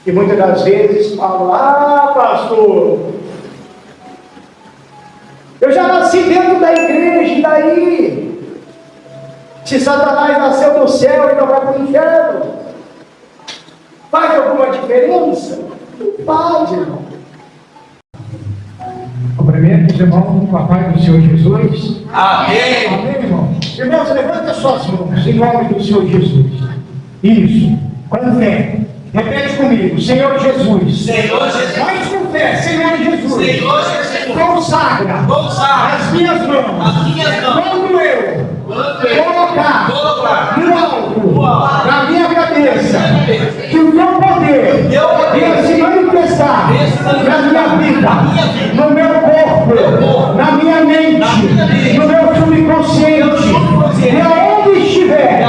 E muitas das vezes falam: ah, pastor, eu já nasci dentro da igreja, e daí? Se Satanás nasceu no céu e não vai para o inferno, faz alguma diferença? Não faz, irmão. Cumprimento os irmãos com a paz do Senhor Jesus. Amém. Amém, irmão. Irmãos, levanta suas mãos em nome do Senhor Jesus. Isso, com fé. Repete comigo: Senhor Jesus. Senhor Jesus. Mais com fé: Senhor Jesus. Senhor Jesus. Consagra as minhas mãos. Quando eu colocar no alto na minha cabeça que o teu poder venha se manifestar na minha vida, no meu corpo, na minha mente, no meu subconsciente, e aonde estiver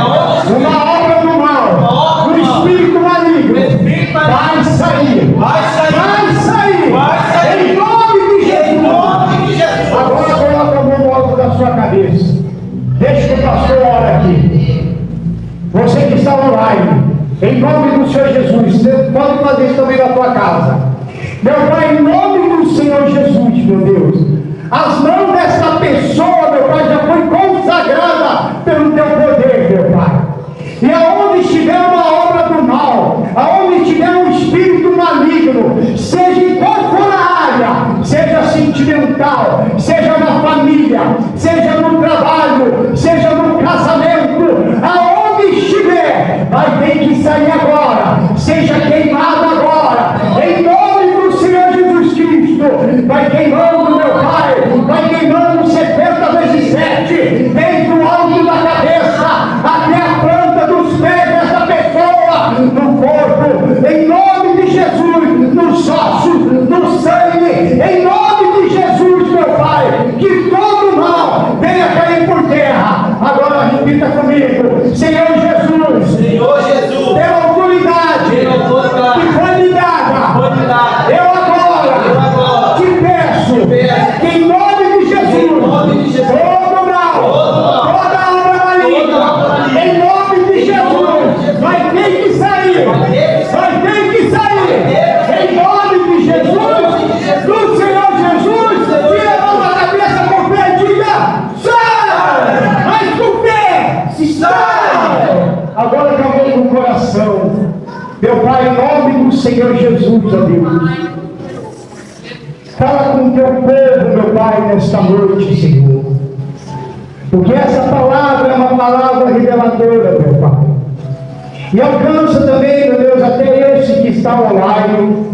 uma obra do mal, no espírito maligno, vai sair, em nome de Jesus. Agora coloca a mão no alto da sua cabeça. Deixa que o pastor ora aqui. Você que está online, em nome do Senhor Jesus, você pode fazer isso também na tua casa. Meu Pai, em nome do Senhor Jesus, meu Deus, as mãos dessa pessoa, meu Pai, já foi consagrada pelo teu poder, meu Pai. E aonde estiver uma obra do mal, aonde estiver um espírito maligno, seja em qual for a área, seja sentimental, seja na família, seja no trabalho, seja no casamento, aonde estiver, vai ter que sair agora, seja queimado agora, em nome do Senhor Jesus Cristo. Vai queimando, meu Pai, vai queimando 70 vezes 7, desde o alto da cabeça até a planta dos pés dessa pessoa, no corpo, em nome de Jesus, nos ossos, no sangue, em nome de Jesus, meu Pai, que todo mal venha cair por terra. Agora repita comigo: Senhor Jesus, Senhor Jesus, pela autoridade que foi me dada, eu agora te peço que em nome de Jesus, todo mal, toda obra maligna, em nome de Jesus, vai ter que sair, em nome de Jesus, do Senhor Jesus. Tira a mão da cabeça com fé e diga: sai! Mas com fé, sai! Agora acabou no coração, meu Pai, em nome do Senhor Jesus, ó Deus. Fala com o teu povo, meu Pai, nesta noite, Senhor. Porque essa palavra é uma palavra reveladora, meu Pai. E alcança também, meu Deus, até esse que está online.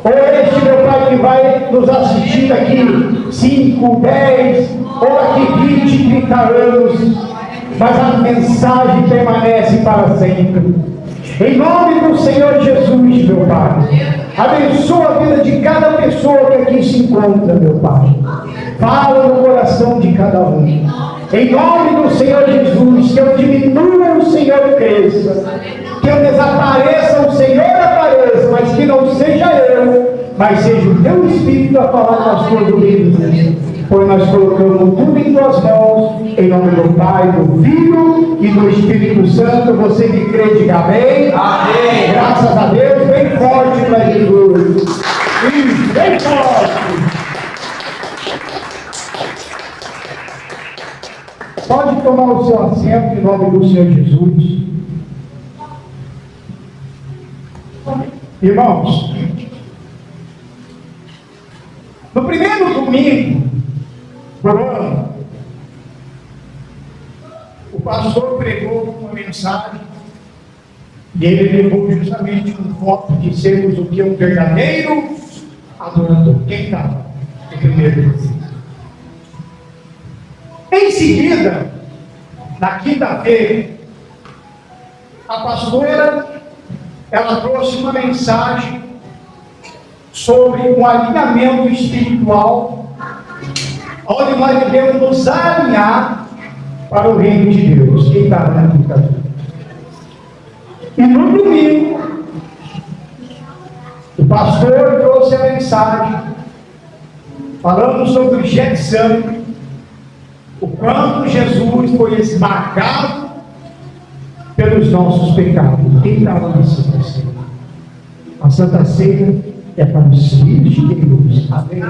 Ou este, meu Pai, que vai nos assistir daqui 5, 10, ou daqui 20, 30 anos. Mas a mensagem permanece para sempre. Em nome do Senhor Jesus, meu Pai. Abençoa a vida de cada pessoa que aqui se encontra, meu Pai. Fala no coração de cada um. Em nome do Senhor Jesus, que eu diminua, o Senhor cresça. Que eu desapareça, o Senhor apareça, mas que não seja eu, mas seja o teu Espírito a falar nas tuas vidas. Pois nós colocamos tudo em tuas mãos, em nome do Pai, do Filho e do Espírito Santo. Você que crê, diga amém. Amém. Graças a Deus, bem forte para Jesus. Isso, bem forte. Pode tomar o seu assento em nome do Senhor Jesus. Irmãos, no primeiro domingo do ano, o pastor pregou uma mensagem e ele levou justamente um foco de sermos o que? Um verdadeiro adorador. Quem estava no primeiro domingo? Em seguida, na quinta-feira, a pastora, ela trouxe uma mensagem sobre um alinhamento espiritual, onde nós devemos nos alinhar para o reino de Deus. Quem estava na quinta-feira? E no domingo, o pastor trouxe a mensagem falando sobre o Getsemane, o quanto Jesus foi esmagado pelos nossos pecados. Quem estava nessa mensagem? A Santa Ceia é para os filhos de Deus. Amém?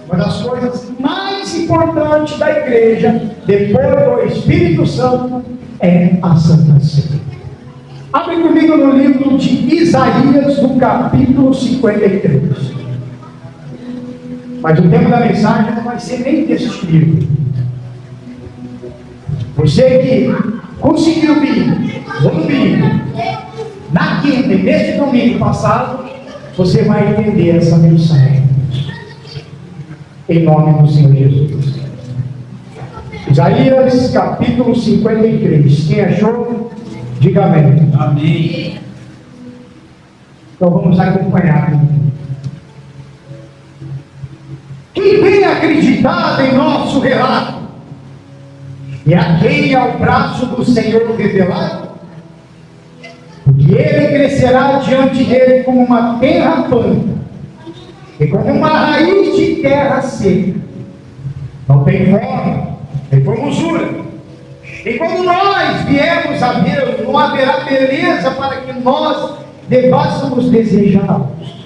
Uma das coisas mais importantes da igreja, depois do Espírito Santo, é a Santa Ceia. Abre comigo no livro de Isaías, no capítulo 53. Mas o tema da mensagem não vai ser nem desse livro. Você que conseguiu vir no domingo, na quinta e neste domingo passado, você vai entender essa mensagem. Em nome do Senhor Jesus. Isaías capítulo 53. Quem achou? Diga amém. Amém. Então vamos acompanhar. Quem tem acreditado em nosso relato, e a quem ao braço do Senhor revelado, porque ele crescerá diante dele como uma terra planta, e como uma raiz de terra seca. Não tem fome, tem formosura. E quando nós viemos a Deus, não haverá beleza para que nós devássemos desejá-los.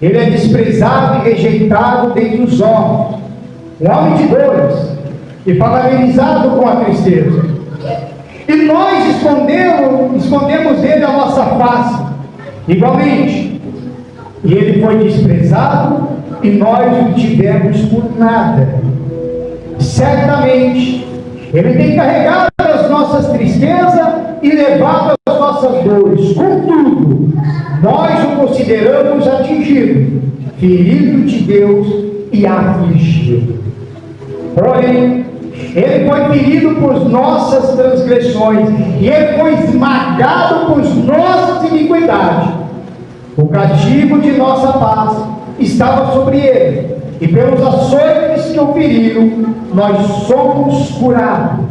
Ele é desprezado e rejeitado dentre os homens, um homem de dores, e familiarizado com a tristeza. E nós escondemos dele a nossa face, igualmente. E ele foi desprezado, e nós o tivemos por nada. Certamente, ele tem carregado as nossas tristezas e levado as nossas dores. Contudo, nós o consideramos atingido, ferido de Deus e afligido. Porém, ele foi ferido por nossas transgressões, e ele foi esmagado por nossas iniquidades. O castigo de nossa paz estava sobre ele, e pelos açoites que o feriram, nós somos curados.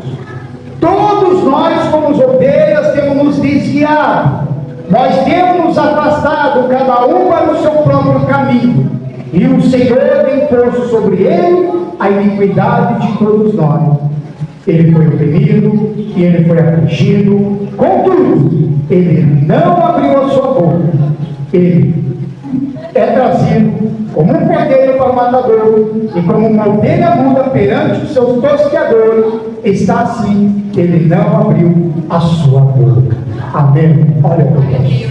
Todos nós, como ovelhas, temos nos desviado. Nós temos nos afastado, cada um para o seu próprio caminho. E o Senhor tem posto sobre ele a iniquidade de todos nós. Ele foi oprimido e ele foi afligido. Contudo, ele não abriu a sua boca. Ele é trazido como um cordeiro para o matador, e como uma ovelha muda perante os seus tosqueadores, está assim, ele não abriu a sua boca. Amém. Olha para Deus.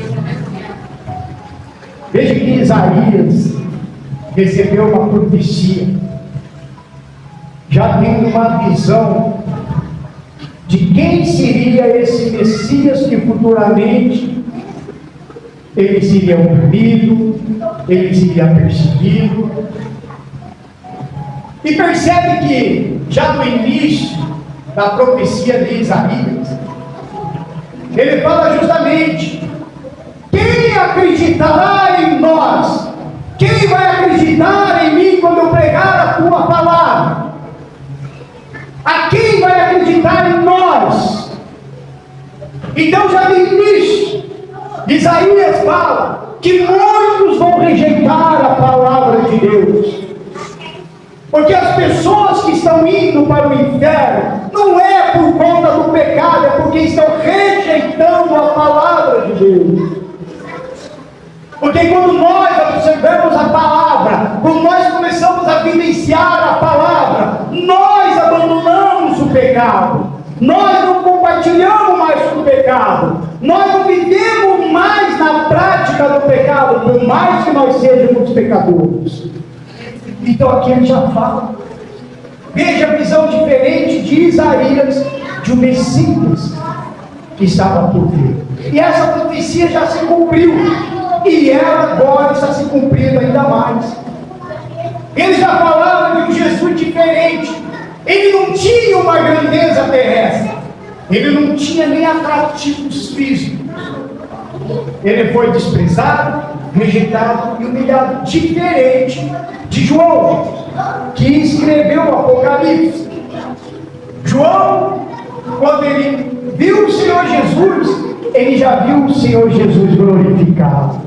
Veja que Isaías recebeu uma profecia, já tendo uma visão de quem seria esse Messias que futuramente ele seria oprimido, ele seria perseguido. E percebe que já no início da profecia de Isaías, ele fala justamente: quem acreditará em nós? Quem vai acreditar em mim quando eu pregar a tua palavra? A quem vai acreditar em nós? Então já no início, Isaías fala que muitos vão rejeitar a palavra de Deus, porque as pessoas que estão indo para o inferno não é por conta do pecado, é porque estão rejeitando a palavra de Deus. Porque quando nós observamos a palavra, quando nós começamos a vivenciar a palavra, nós abandonamos o pecado, nós não compartilhamos mais com o pecado, nós não vivemos mais na prática do pecado, por mais que nós sejamos pecadores. Então aqui ele já fala. Veja a visão diferente de Isaías, de um Messias que estava por vir. E essa profecia já se cumpriu, e ela agora está se cumprindo ainda mais. Ele já falava de um Jesus diferente. Ele não tinha uma grandeza terrestre, ele não tinha nem atrativos físicos. Ele foi desprezado, rejeitado e humilhado, diferente de João, que escreveu o Apocalipse. João, quando ele viu o Senhor Jesus, ele já viu o Senhor Jesus glorificado.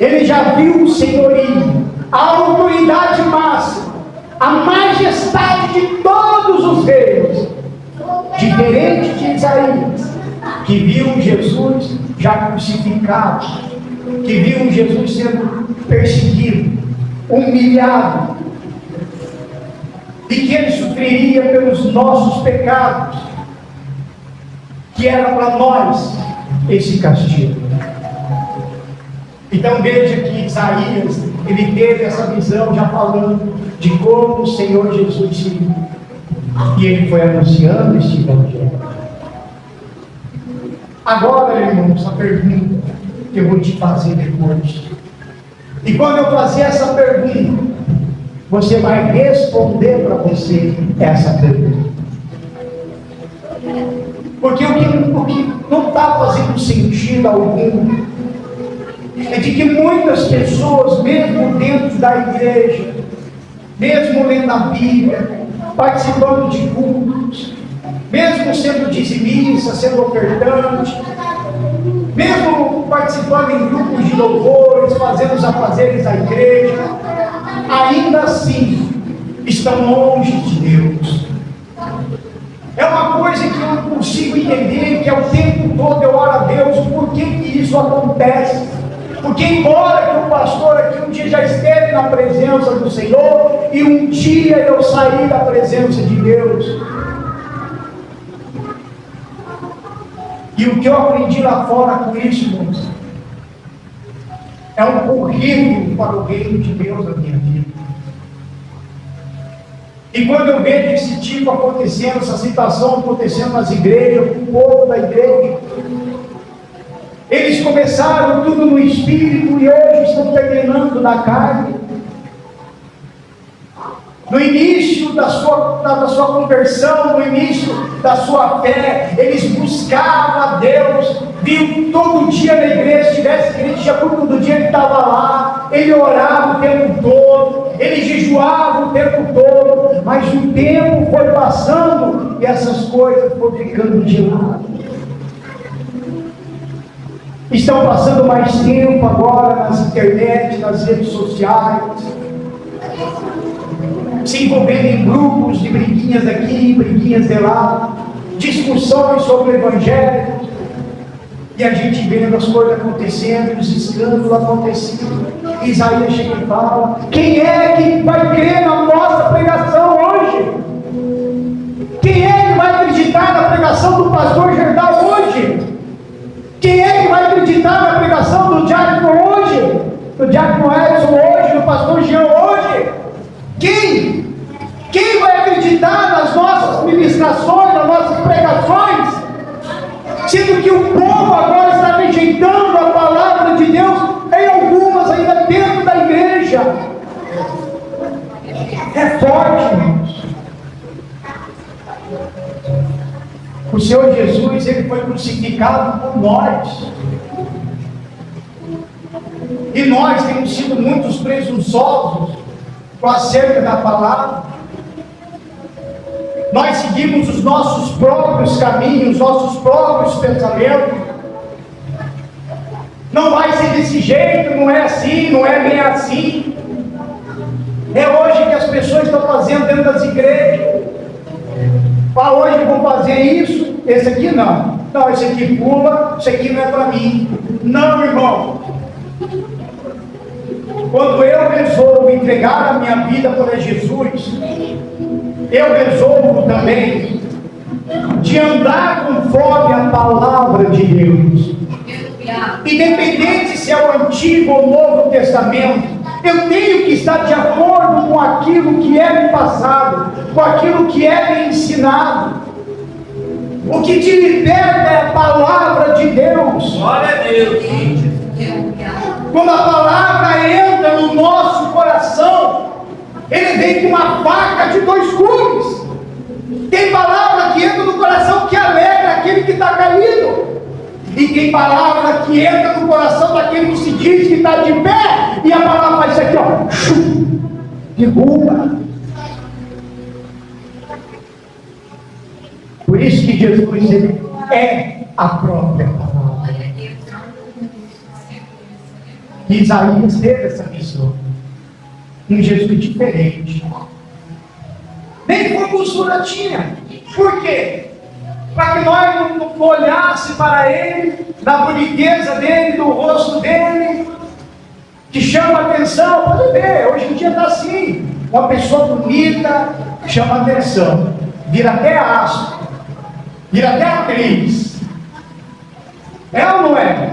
Ele já viu o senhorio, a autoridade máxima, a majestade de todos os reinos. Diferente de Isaías, que viu Jesus já crucificados, que viam Jesus sendo perseguido, humilhado, e que ele sofreria pelos nossos pecados, que era para nós esse castigo. Então veja que Isaías, ele teve essa visão já falando de como o Senhor Jesus seria, e ele foi anunciando este evangelho. Agora, irmãos, a pergunta que eu vou te fazer depois, e quando eu fazer essa pergunta, você vai responder para você essa pergunta. Porque o que não está fazendo sentido algum é de que muitas pessoas, mesmo dentro da igreja, mesmo lendo a Bíblia, participando de cultos, mesmo sendo dizimista, sendo ofertante, mesmo participando em grupos de louvores, fazendo os afazeres da igreja, ainda assim estão longe de Deus. É uma coisa que eu não consigo entender, que é o tempo todo eu oro a Deus, por que isso acontece? Porque embora que o pastor aqui um dia já esteve na presença do Senhor, e um dia eu saí da presença de Deus, e o que eu aprendi lá fora com isso, irmãos, é um currículo para o reino de Deus na minha vida. E quando eu vejo esse tipo acontecendo, essa situação acontecendo nas igrejas, com o povo da igreja, eles começaram tudo no espírito e hoje estão terminando na carne. No início da sua conversão, no início da sua fé, eles buscavam a Deus, viu todo dia na igreja, se tivesse igreja, todo dia ele estava lá, ele orava o tempo todo, ele jejuava o tempo todo, mas o tempo foi passando e essas coisas foram ficando de lado. Estão passando mais tempo agora nas internet, nas redes sociais, se envolvendo em grupos de briguinhas daqui, briguinhas de lá, discussões sobre o Evangelho, e a gente vendo as coisas acontecendo, os escândalos acontecendo. Isaías chega e fala: quem é que vai crer na nossa pregação hoje? Quem é que vai acreditar na pregação do pastor Gerdau hoje? Quem é que vai acreditar na pregação do diácono hoje? Do diácono Edson hoje? Do pastor Jean hoje? Quem? Quem vai acreditar nas nossas ministrações, nas nossas pregações? Sendo que o povo agora está rejeitando a palavra de Deus, em algumas ainda dentro da igreja. É forte, irmãos. O Senhor Jesus, ele foi crucificado por nós. E nós temos sido muitos presunçosos com acerca da palavra. Nós seguimos os nossos próprios caminhos, nossos próprios pensamentos. Não vai ser desse jeito, não é assim, não é bem assim. É hoje que as pessoas estão fazendo dentro das igrejas. Hoje eu vou fazer isso, esse aqui não. Não, esse aqui pula, esse aqui não é para mim. Não, irmão. Quando eu resolvo entregar a minha vida para Jesus, eu resolvo também de andar conforme a palavra de Deus. Independente se é o Antigo ou o Novo Testamento, eu tenho que estar de acordo com aquilo que é me passado, com aquilo que é me ensinado. O que te liberta é a palavra de Deus. Glória a Deus. Quando a palavra entra no nosso coração, ele vem com uma faca de dois gumes. Tem palavra que entra no coração que alegra aquele que está caído. E tem palavra que entra no coração daquele que se diz que está de pé. E a palavra faz isso aqui, ó. Derruba. Por isso que Jesus ele é a própria palavra. Isaías teve essa missão. Um Jesus diferente. Nem formosura tinha. Por quê? para que nós não olhássemos para Ele, da boniteza dele, do rosto dele, que chama a atenção. Pode ver, hoje em dia está assim. Uma pessoa bonita chama a atenção, vira até astro, vira até atriz. É ou não é?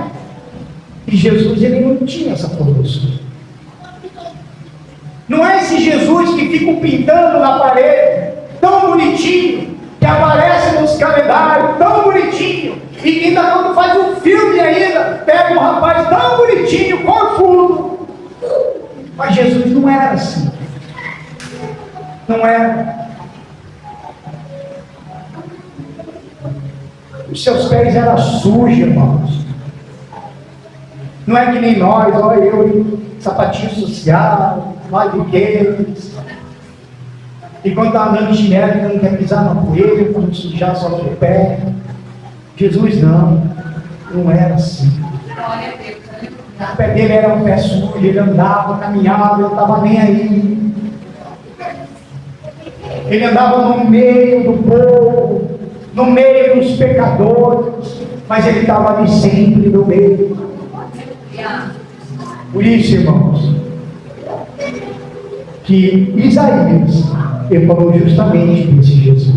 E Jesus, ele não tinha essa força. Não é esse Jesus que fica pintando na parede, tão bonitinho, que aparece nos calendários, tão bonitinho, e que ainda quando faz um filme ainda, pega um rapaz tão bonitinho, corpudo. Mas Jesus não era assim. Não era. Os seus pés eram sujos, irmãos. Não é que nem nós, olha eu, sapatinho social, nós gays. E quando está andando de chinelo, não quer pisar na poeira, para não sujar só o pé. Jesus não era assim. O pé dele era um pé sujo, ele andava, caminhava, ele não estava nem aí. Ele andava no meio do povo, no meio dos pecadores, mas ele estava ali sempre no meio. Por isso, irmãos, que Isaías ele falou justamente desse Jesus.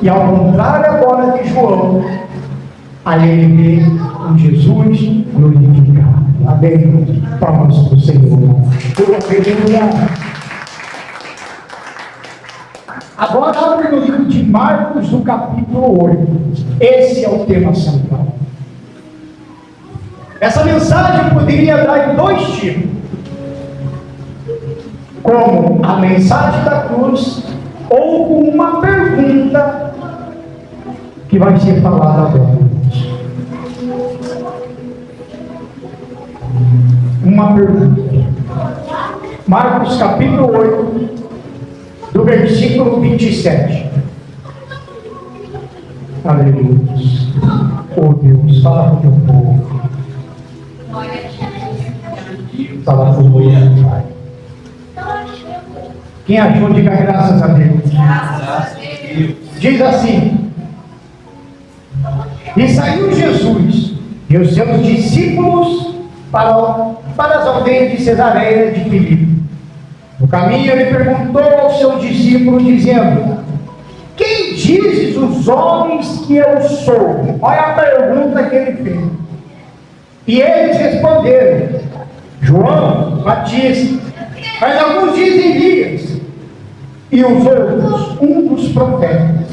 E ao contrário agora de João, aí ele vê um Jesus glorificado. Amém. Palmas para o Senhor. Agora abre no livro de Marcos, no capítulo 8. Esse é o tema central. Essa mensagem poderia dar em dois tipos. Como a mensagem da cruz, ou com uma pergunta que vai ser falada agora. Uma pergunta. Marcos capítulo 8, do versículo 27. Aleluia. Oh Deus, fala com o teu povo. Fala com o meu Pai. Quem achou, diga graças a Deus. Graças a Deus. Diz assim: e saiu Jesus e os seus discípulos para as aldeias de Cesareia de Filipe. No caminho ele perguntou aos seus discípulos, dizendo: quem dizes os homens que eu sou? Olha a pergunta que ele fez. E eles responderam: João Batista, mas alguns dizem Elias, e os outros um dos profetas.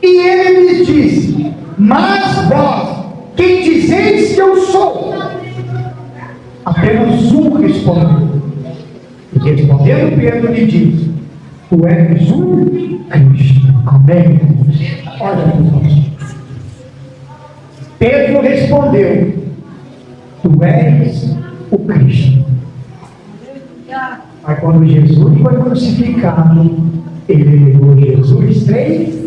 E ele lhes disse: mas vós, quem dizeis que eu sou? Apenas um respondeu. E respondendo Pedro lhe disse: tu és o Cristo. Amém. Olha, irmãos. Pedro respondeu: tu és o Cristo. Mas quando Jesus foi crucificado, ele levou Jesus 3 vezes.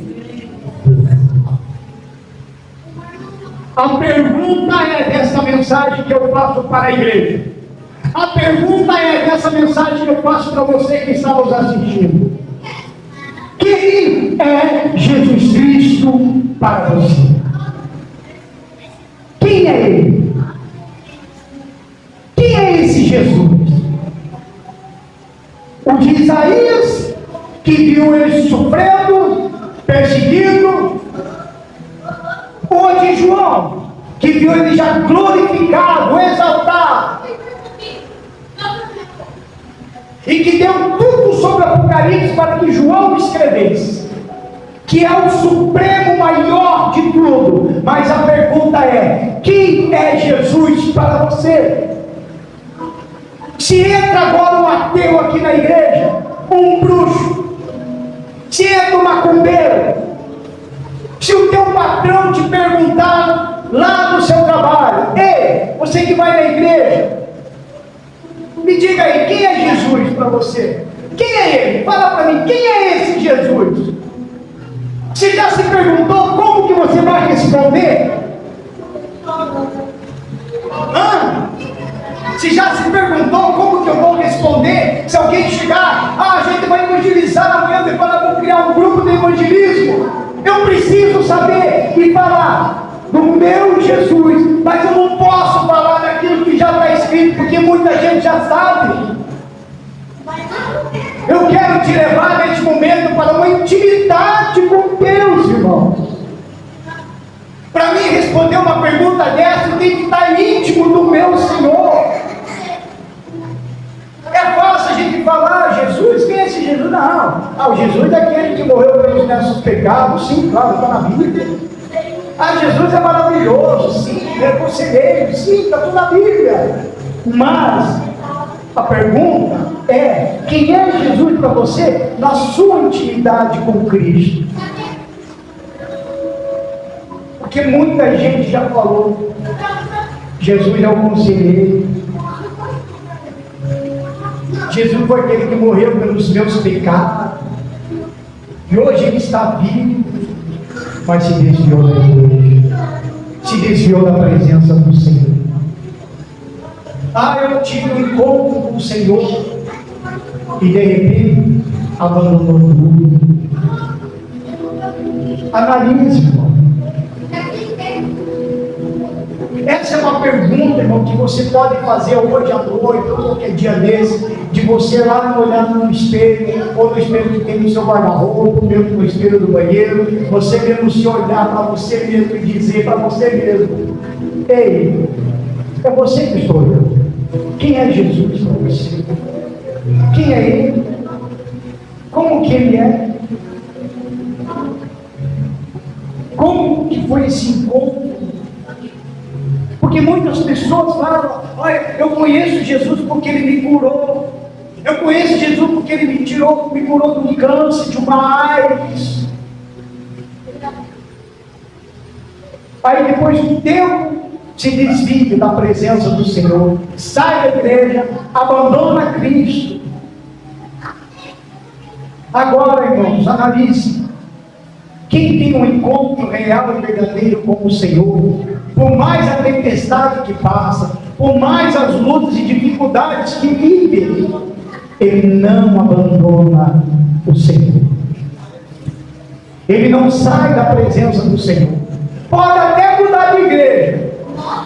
A pergunta é dessa mensagem que eu faço para a igreja. A pergunta é dessa mensagem que eu faço para você que está nos assistindo. Quem é Jesus Cristo para você? Quem é Ele? Quem é esse Jesus? O de Isaías, que viu ele sofrendo, perseguido, ou de João, que viu ele já glorificado, exaltado, e que deu tudo sobre o Apocalipse para que João escrevesse, que é o supremo maior de tudo. Mas a pergunta é: quem é Jesus para você? Se entra agora um ateu aqui na igreja, um bruxo, se entra um macumbeiro, se o teu patrão te perguntar lá no seu trabalho: ei, você que vai na igreja, me diga aí, quem é Jesus para você? Quem é ele? Fala para mim, quem é esse Jesus? Você já se perguntou como que você vai responder? Você já se perguntou como que eu vou responder se alguém chegar: a gente vai evangelizar amanhã, depois nós vamos criar um grupo de evangelismo? Eu preciso saber e falar do meu Jesus, mas eu não posso falar daquilo que já está escrito, porque muita gente já sabe. Eu quero te levar neste momento para uma intimidade com Deus, irmão. Para mim responder uma pergunta dessa, eu tenho que estar íntimo do meu Senhor. É fácil a gente falar, Jesus, quem é esse Jesus? Não. O Jesus é aquele que morreu pelos nossos pecados. Sim, claro, está na Bíblia. Jesus é maravilhoso. Sim, é conselheiro. Sim, está tudo na Bíblia. Mas a pergunta é: quem é Jesus para você na sua intimidade com Cristo? Porque muita gente já falou: Jesus é o conselheiro, Jesus foi aquele que morreu pelos meus pecados, e hoje ele está vivo, mas se desviou da igreja, se desviou da presença do Senhor. Eu tive um encontro com o Senhor e de repente abandonou tudo. Analise, irmão. Essa é uma pergunta, irmão, que você pode fazer hoje à noite, ou qualquer dia desse, de você lá olhar no espelho, ou no espelho que tem no seu guarda-roupa, mesmo no espelho do banheiro, você mesmo se olhar para você mesmo e dizer para você mesmo: ei, é você que estou olhando. Quem é Jesus para você? Quem é Ele? Como que Ele é? Como que foi esse encontro? Porque muitas pessoas falam: olha, eu conheço Jesus porque Ele me curou. Eu conheço Jesus porque Ele me curou de um câncer, de uma AIDS. Aí depois de um tempo, se desvia da presença do Senhor, sai da igreja, abandona Cristo. Agora, irmãos, analise. Quem tem um encontro real e verdadeiro com o Senhor, por mais a tempestade que passa, por mais as lutas e dificuldades que vive, ele não abandona o Senhor. Ele não sai da presença do Senhor. Pode até mudar de igreja,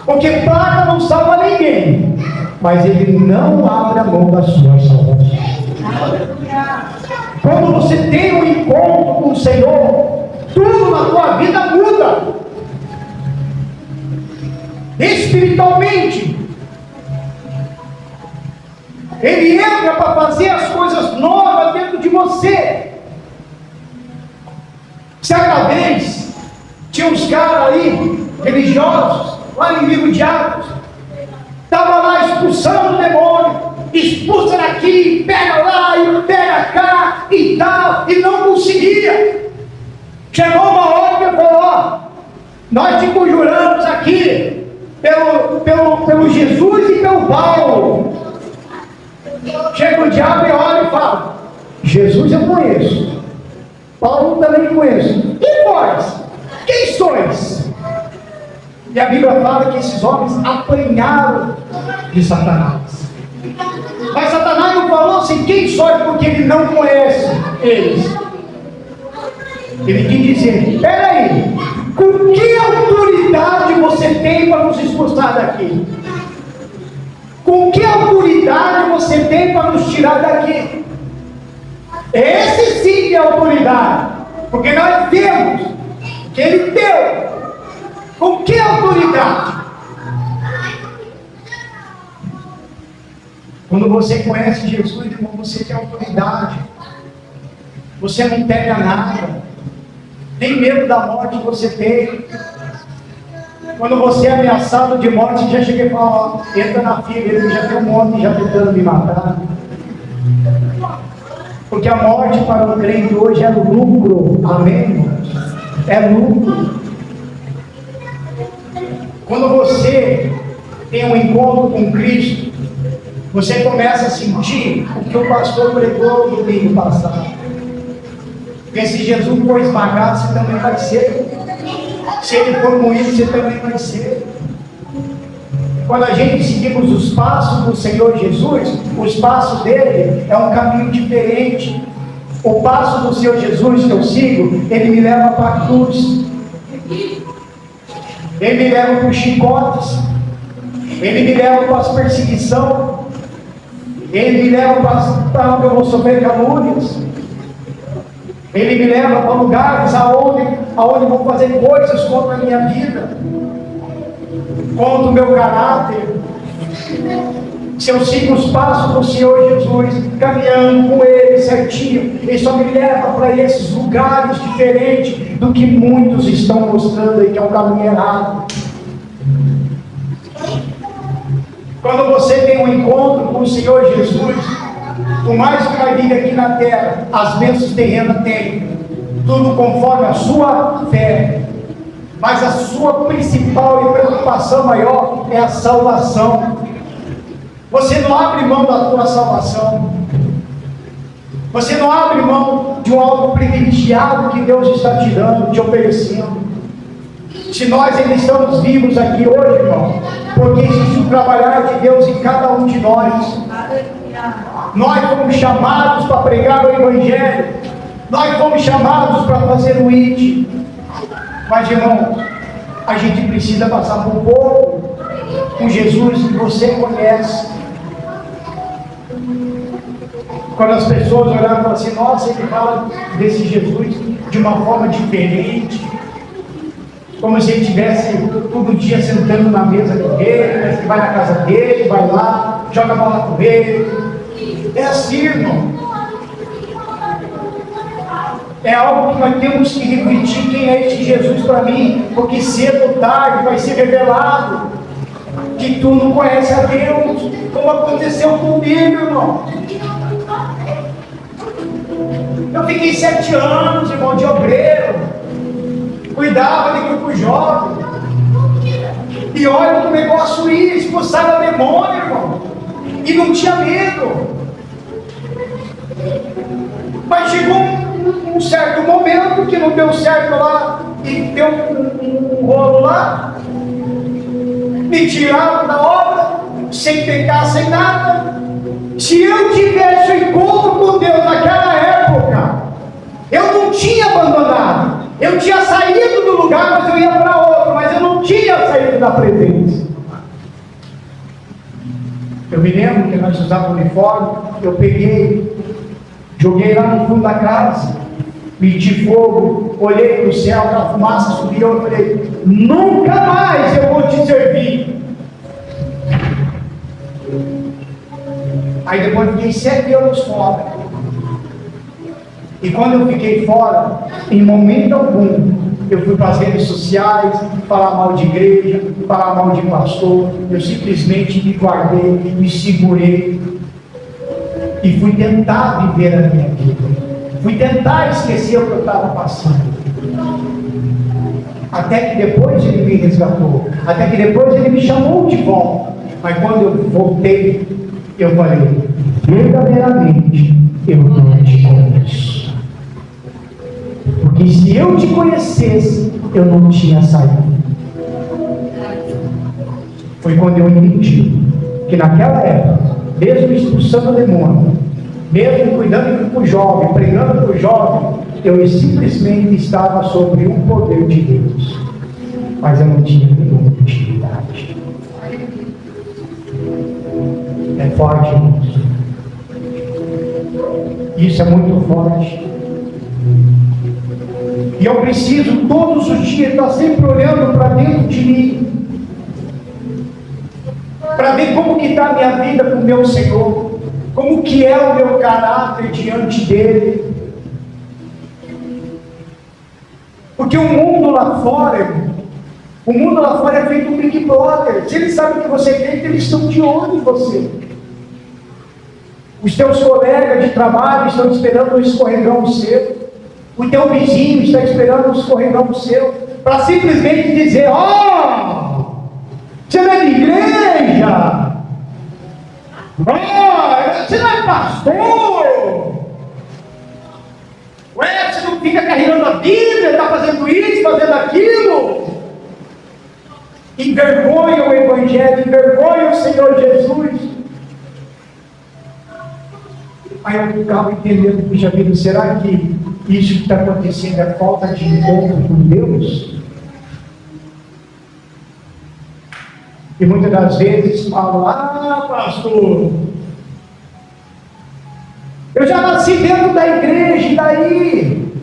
porque placa não salva ninguém, mas ele não abre a mão da sua salvação. Quando você tem um encontro com o Senhor, tudo na tua vida muda. Espiritualmente, Ele entra para fazer as coisas novas dentro de você. Certa vez, tinha uns caras aí, religiosos, lá no livro de Atos, estavam lá expulsando o demônio, expulsa daqui, pega lá e pega cá e tal, e não conseguia. Chegou uma hora que ele falou: nós te conjuramos aqui pelo Jesus e pelo Paulo. Chega o diabo e olha e fala: Jesus eu conheço, Paulo também conheço, e vós, quem sois? E a Bíblia fala que esses homens apanharam de Satanás. Mas Satanás não falou assim: quem sois, porque ele não conhece eles. Ele quis dizer: peraí, com que autoridade você tem para nos expulsar daqui? Com que autoridade você tem para nos tirar daqui? Esse sim que é autoridade, porque nós temos que ele deu. Com que autoridade? Quando você conhece Jesus, irmão, você tem autoridade. Você não pega nada. Nem medo da morte você tem. Quando você é ameaçado de morte, já chega e fala: ó, entra na fila, ele já tem um monte já tentando me matar. Porque a morte para o crente hoje é lucro. Amém? É lucro. Quando você tem um encontro com Cristo, você começa a sentir o que o pastor pregou no domingo passado. Porque se Jesus for esmagado, você também vai ser. Se ele for moído, você também vai ser. Quando a gente seguimos os passos do Senhor Jesus, os passos dele é um caminho diferente. O passo do Senhor Jesus que eu sigo, Ele me leva para a cruz. Ele me leva para os chicotes. Ele me leva para as perseguições. Ele me leva para onde eu vou sofrer calúnias. Ele me leva para lugares aonde vão fazer coisas contra a minha vida, contra o meu caráter. Se eu sigo os passos do Senhor Jesus, caminhando com Ele certinho, Ele só me leva para esses lugares diferentes do que muitos estão mostrando aí, que é um caminho errado. Quando você tem um encontro com o Senhor Jesus, por mais que vai vir aqui na terra, as bênçãos terrenas tem, tudo conforme a sua fé. Mas a sua principal e preocupação maior é a salvação. Você não abre mão da tua salvação. Você não abre mão de um algo privilegiado que Deus está te dando, te oferecendo. Se nós ainda estamos vivos aqui hoje, irmão, porque existe um trabalhar de Deus em cada um de nós. Nós fomos chamados para pregar o Evangelho. Nós fomos chamados para fazer o IT. Mas, irmão, a gente precisa passar por um pouco com Jesus que você conhece. Quando as pessoas olharam e falam assim, nossa, ele fala desse Jesus de uma forma diferente, como se ele estivesse todo dia sentando na mesa com ele, mas que vai na casa dele, vai lá, joga bola com ele. É assim, irmão. É algo que nós temos que refletir quem é esse Jesus para mim, porque cedo ou tarde vai ser revelado que tu não conhece a Deus, como aconteceu comigo, irmão. Eu fiquei 7 anos, irmão, de obreiro, cuidava de grupo jovem, e olha que o negócio ia, expulsava demônio, irmão, e não tinha medo. Mas chegou um certo momento que não deu certo lá, e deu um rolo lá, me tiraram da obra, sem pecar, sem nada. Se eu tivesse um encontro com Deus naquela época, eu não tinha abandonado. Eu tinha saído do lugar, mas eu ia para outro, mas eu não tinha saído da presença. Eu me lembro que nós usávamos uniforme, eu peguei, joguei lá no fundo da casa, meti fogo, olhei para o céu, aquela fumaça subiu, eu falei, nunca mais eu vou te servir. Aí depois fiquei 7 anos fora. E quando eu fiquei fora, em momento algum, eu fui para as redes sociais, falar mal de igreja, falar mal de pastor. Eu simplesmente me guardei, me segurei e fui tentar viver a minha vida. Fui tentar esquecer o que eu estava passando. Até que depois ele me resgatou. Até que depois ele me chamou de volta. Mas quando eu voltei, eu falei, verdadeiramente, eu não te conheço. Porque se eu te conhecesse, eu não tinha saído. Foi quando eu entendi que naquela época, mesmo expulsando o demônio, mesmo cuidando para o jovem, pregando para o jovem, eu simplesmente estava sobre o poder de Deus. Mas eu não tinha nenhuma utilidade. É forte, irmãos. Isso é muito forte. E eu preciso todos os dias estar sempre olhando para dentro de mim, para ver como que está a minha vida com o meu Senhor, como que é o meu caráter diante dele. Porque o mundo lá fora, irmão, o mundo lá fora é feito um Big Brother. Se eles sabem que você tem, eles estão de olho em você. Os teus colegas de trabalho estão esperando um escorregão seu. O teu vizinho está esperando um escorregão seu. Para simplesmente dizer, ó, você não é de igreja. Ó, você não é pastor. Ué, você não fica carregando a Bíblia, está fazendo isso, fazendo aquilo. Envergonha o Evangelho, envergonha o Senhor Jesus. Aí eu ficava entendendo, puxa vida, será que isso que está acontecendo é falta de encontro com Deus? E muitas das vezes falam, pastor, eu já nasci dentro da igreja, e daí?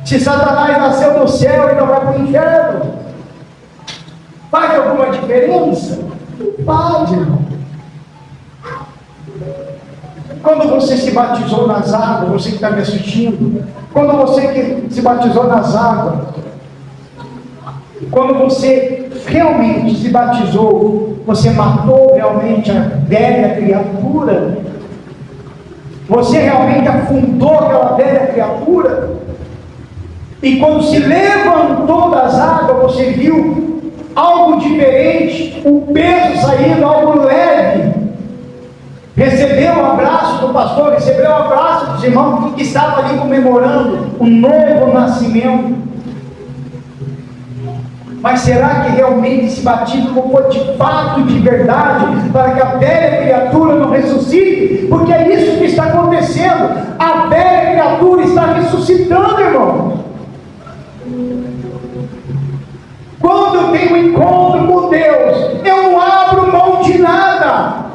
Se Satanás nasceu no céu e não vai para o inferno, faz alguma diferença? Não faz, irmão. Quando você se batizou nas águas, você que está me assistindo, quando você que se batizou nas águas, quando você realmente se batizou, você matou realmente a velha criatura, você realmente afundou aquela velha criatura, e quando se levantou das águas, você viu algo diferente, o peso saindo, algo leve. Recebeu o abraço do pastor, recebeu o abraço dos irmãos que estavam ali comemorando o novo nascimento. Mas será que realmente esse batismo foi de fato, de verdade, para que a velha criatura não ressuscite? Porque é isso que está acontecendo. A velha criatura está ressuscitando, irmão. Quando eu tenho um encontro com Deus, eu não abro mão de nada.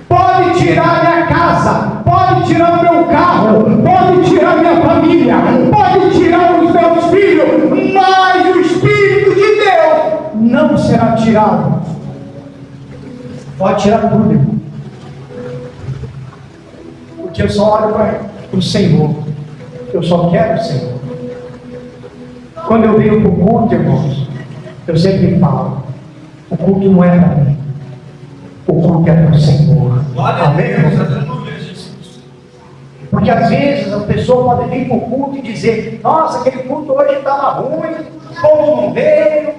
Pode tirar minha casa, pode tirar o meu carro, pode tirar minha família, pode tirar os meus filhos, mas o Espírito de Deus não será tirado. Pode tirar tudo, irmão. Porque eu só olho para o Senhor. Eu só quero o Senhor. Quando eu venho para o culto, irmãos, eu sempre falo, o culto não é para mim. O culto é para o Senhor. Amém, irmão? Porque às vezes a pessoa pode vir para o culto e dizer, nossa, aquele culto hoje estava ruim, o povo não veio,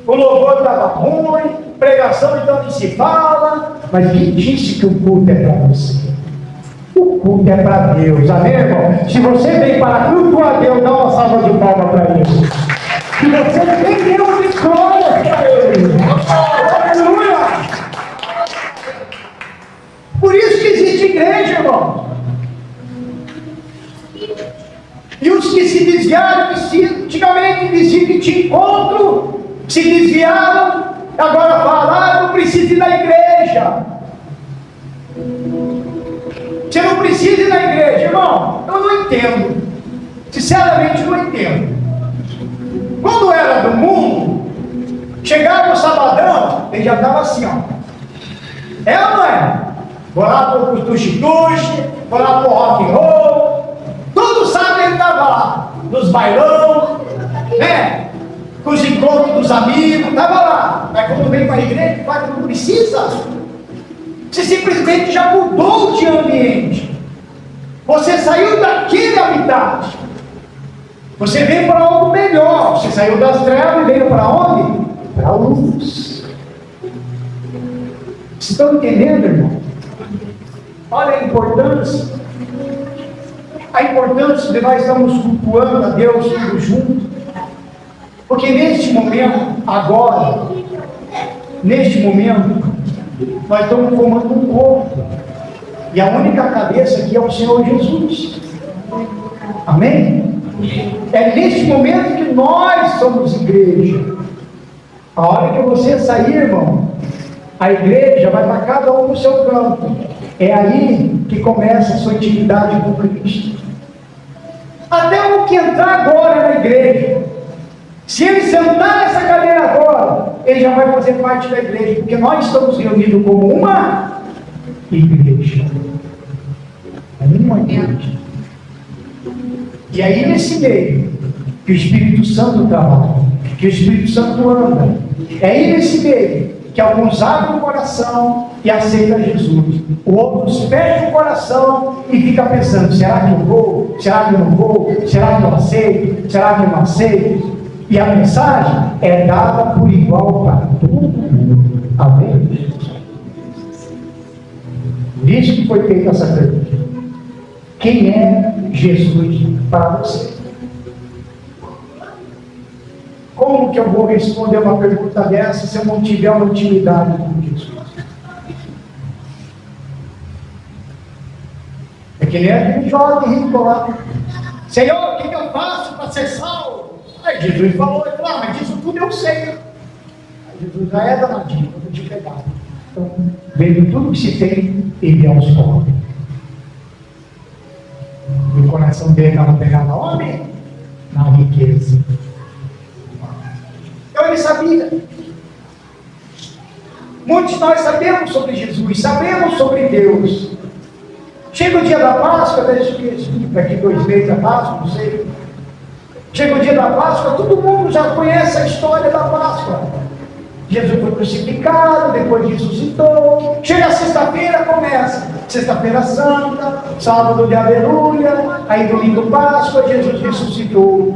o louvor estava ruim, pregação então nem se fala. Mas quem disse que o culto é para você? O culto é para Deus, amém, irmão? Se você vem para cultuar a Deus, dá uma salva de palmas para Ele. Se você vem, Deus de glória para Ele. Aleluia! Por isso que existe igreja, irmão. E os que se desviaram, que antigamente diziam que tinha encontro, se desviaram, agora falam, não precisa ir na igreja. Você não precisa ir na igreja, irmão. Eu não entendo. Sinceramente, não entendo. Quando era do mundo, chegava no sabadão, ele já estava assim, ó. É ou não é? Vou lá pro tuxi-tuxi, vou lá pro rock and roll. Todo sábado ele estava lá, nos bailão, né? Com os encontros dos amigos, estava lá. Mas quando vem para a igreja, fala que não precisa. Você simplesmente já mudou de ambiente. Você saiu daquele habitat. Você veio para algo melhor. Você saiu das trevas e veio para onde? Para a luz. Vocês estão entendendo, irmão? Olha a importância. A importância de nós estamos cultuando a Deus tudo junto. Porque neste momento, agora, neste momento, nós estamos formando um corpo. E a única cabeça aqui é o Senhor Jesus. Amém? É neste momento que nós somos igreja. A hora que você sair, irmão, a igreja vai para cada um no seu campo. É aí que começa a sua intimidade com Cristo. Até o que entrar agora na igreja, se ele sentar nessa cadeira agora, ele já vai fazer parte da igreja, porque nós estamos reunidos como uma igreja. Uma igreja. E aí nesse meio, que o Espírito Santo trabalha, que o Espírito Santo anda. É aí nesse meio, que alguns abrem o coração e aceitam Jesus. Outros fecham o coração e ficam pensando, será que eu vou? Será que eu não vou? Será que eu aceito? Será que eu não aceito? E a mensagem é dada por igual para todo mundo. Amém? Por isso que foi feita essa pergunta. Quem é Jesus para você? Como que eu vou responder uma pergunta dessa se eu não tiver uma intimidade com Jesus? que nem aquele jovem rico lá. Senhor, o que eu faço para ser salvo? Aí Jesus falou, mas disso tudo eu sei. Aí Jesus já é danadinho, eu vou te pegar. Então, vendo tudo que se tem, e dê aos pobres. E o coração dele estava pegado aonde? Na riqueza. Então ele sabia. Muitos de nós sabemos sobre Jesus, sabemos sobre Deus. Chega o dia da Páscoa, daqui 2 meses a Páscoa, não sei. Chega o dia da Páscoa, todo mundo já conhece a história da Páscoa. Jesus foi crucificado, depois ressuscitou. Chega a sexta-feira, começa. Sexta-feira Santa, sábado de Aleluia, aí domingo Páscoa, Jesus ressuscitou.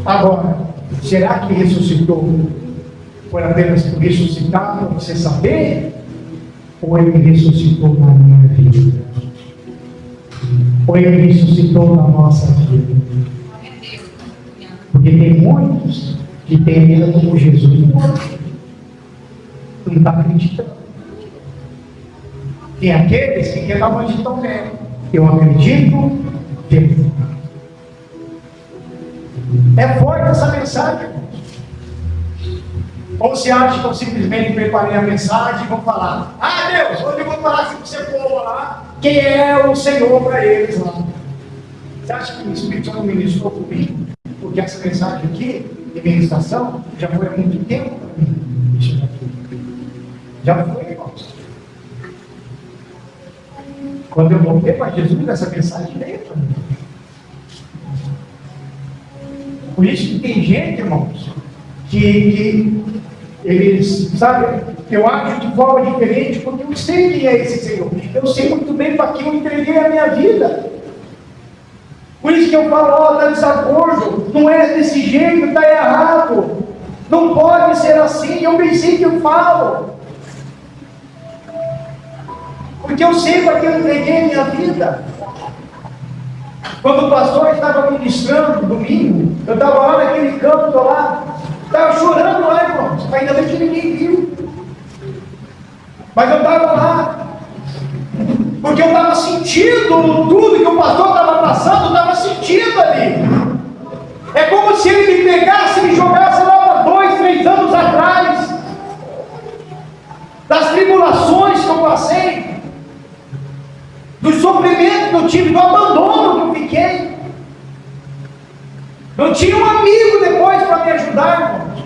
Agora, será que ressuscitou foi apenas por ressuscitar para você saber? Ou ele ressuscitou na minha vida? Ou ele ressuscitou na nossa vida? Porque tem muitos que têm a vida como Jesus não está acreditando. Tem aqueles que querem dar uma de tão velho. Eu acredito, Deus. É forte essa mensagem, irmãos. Ou você acha que eu simplesmente preparei a mensagem e vou falar: ah, Deus, hoje eu vou falar assim para você povo lá, quem é o Senhor para eles lá. Você acha que o Espírito Santo ministrou comigo? Porque essa mensagem aqui, de ministração, já foi há muito tempo para mim. Isso daqui. Já foi, irmãos. Quando eu voltei para Jesus, essa mensagem veio para mim. Por isso que tem gente, irmãos, que eles, sabe, eu acho de forma diferente, porque eu sei quem é esse Senhor. Eu sei muito bem para quem eu entreguei a minha vida. Por isso que eu falo, está desacordo, não é desse jeito, está errado. Não pode ser assim, eu bem sei que eu falo. Porque eu sei para quem eu entreguei a minha vida. Quando o pastor estava ministrando domingo, eu estava lá naquele canto lá, estava chorando lá, irmãos, ainda bem que ninguém viu. Mas eu estava lá, porque eu estava sentindo tudo que o pastor estava passando, eu estava sentindo ali. É como se ele me pegasse e me jogasse lá para 2, 3 anos atrás, das tribulações que eu passei, do sofrimento que eu tive, do abandono que eu fiquei. Eu tinha um amigo depois para me ajudar, irmãos.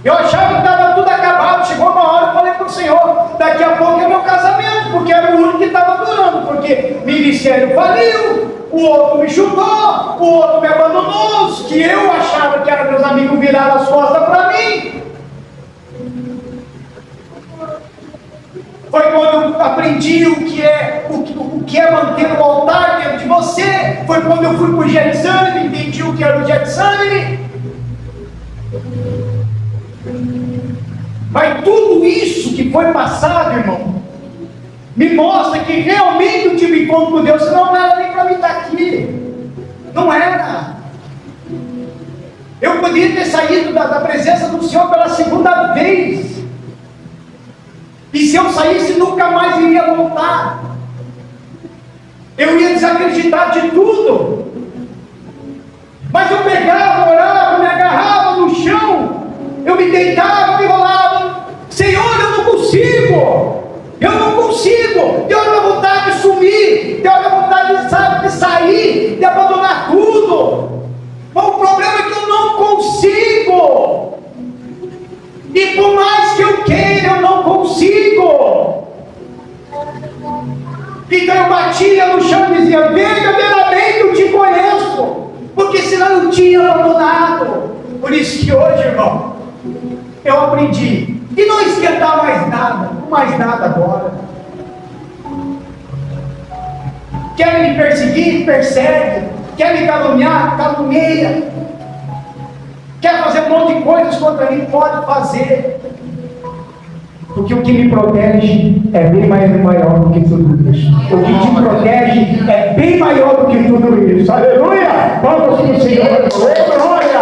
Eu achava que estava tudo acabado. Chegou uma hora, eu falei para o Senhor: daqui a pouco é meu casamento, porque era o único que estava durando, porque ministério faliu, o outro me chutou, o outro me abandonou, os que eu achava que eram meus amigos viraram as costas para mim. Foi quando eu aprendi o que é manter o altar dentro de você. Foi quando eu fui para o Getsemane, entendi o que era o Getsemane. Mas tudo isso que foi passado, irmão, me mostra que realmente eu tive encontro com Deus, senão não era nem para mim estar aqui. Não era. Eu poderia ter saído da presença do Senhor pela segunda vez. E se eu saísse, nunca mais iria voltar. Eu ia desacreditar de tudo. Mas eu pegava, orava, me agarrava no chão, eu me deitava, me enrolava. Senhor, eu não consigo. Eu não consigo. Deu uma vontade de sumir, deu uma vontade, sabe, de sair, de abandonar tudo. Mas o problema é que eu não consigo. E por mais que eu queira, eu não consigo. Então eu batia no chão e dizia: verdadeiramente eu te conheço, porque senão eu tinha abandonado. Por isso que hoje, irmão, eu aprendi e não esquentar mais nada agora. Quer me perseguir? Persegue. Quer me caluniar? Calumnia. Quer fazer um monte de coisas contra mim? Pode fazer. Porque o que me protege é bem maior do que tudo isso. O que te protege é bem maior do que tudo isso. Aleluia! Vamos para o Senhor. Glória!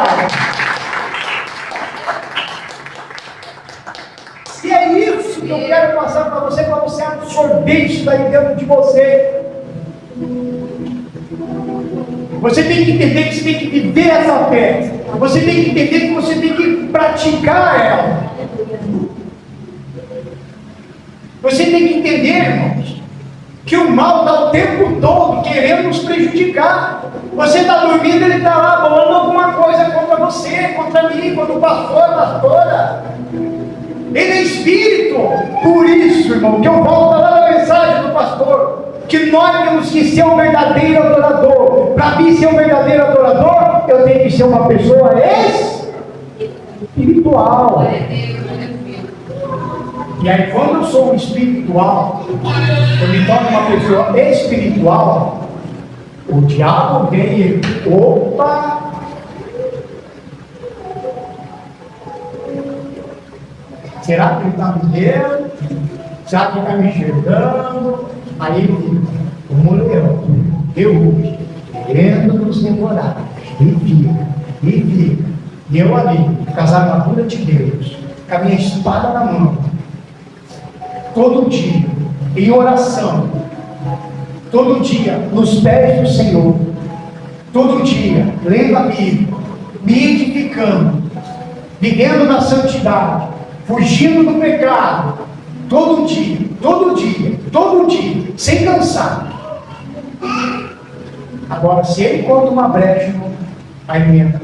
E é isso. passar para você absorver isso daí dentro de você. Você tem que entender que você tem que viver essa fé. Você tem que entender que você tem que praticar ela. Você tem que entender, irmãos, que o mal está o tempo todo querendo nos prejudicar. Você está dormindo, ele está lá falando alguma coisa contra você, contra mim, contra o pastor, a pastora. Ele é espírito. Por isso, irmão, que eu volto lá na mensagem do pastor, que nós temos que ser um verdadeiro adorador. Para mim ser um verdadeiro adorador, eu tenho que ser uma pessoa espiritual. E aí, quando eu sou um espiritual, eu me torno uma pessoa espiritual, o diabo vem e opa! Será que ele está me vendo? Será que ele está me enxergando? Aí ele fica, como leão, eu querendo nos devorar. E fica. E eu ali, com as armaduras de Deus, com a minha espada na mão, todo dia, em oração, todo dia, nos pés do Senhor, todo dia, lendo a Bíblia, me edificando, vivendo na santidade, fugindo do pecado, todo dia, sem cansar. Agora, se ele conta uma brecha, aí ele entra.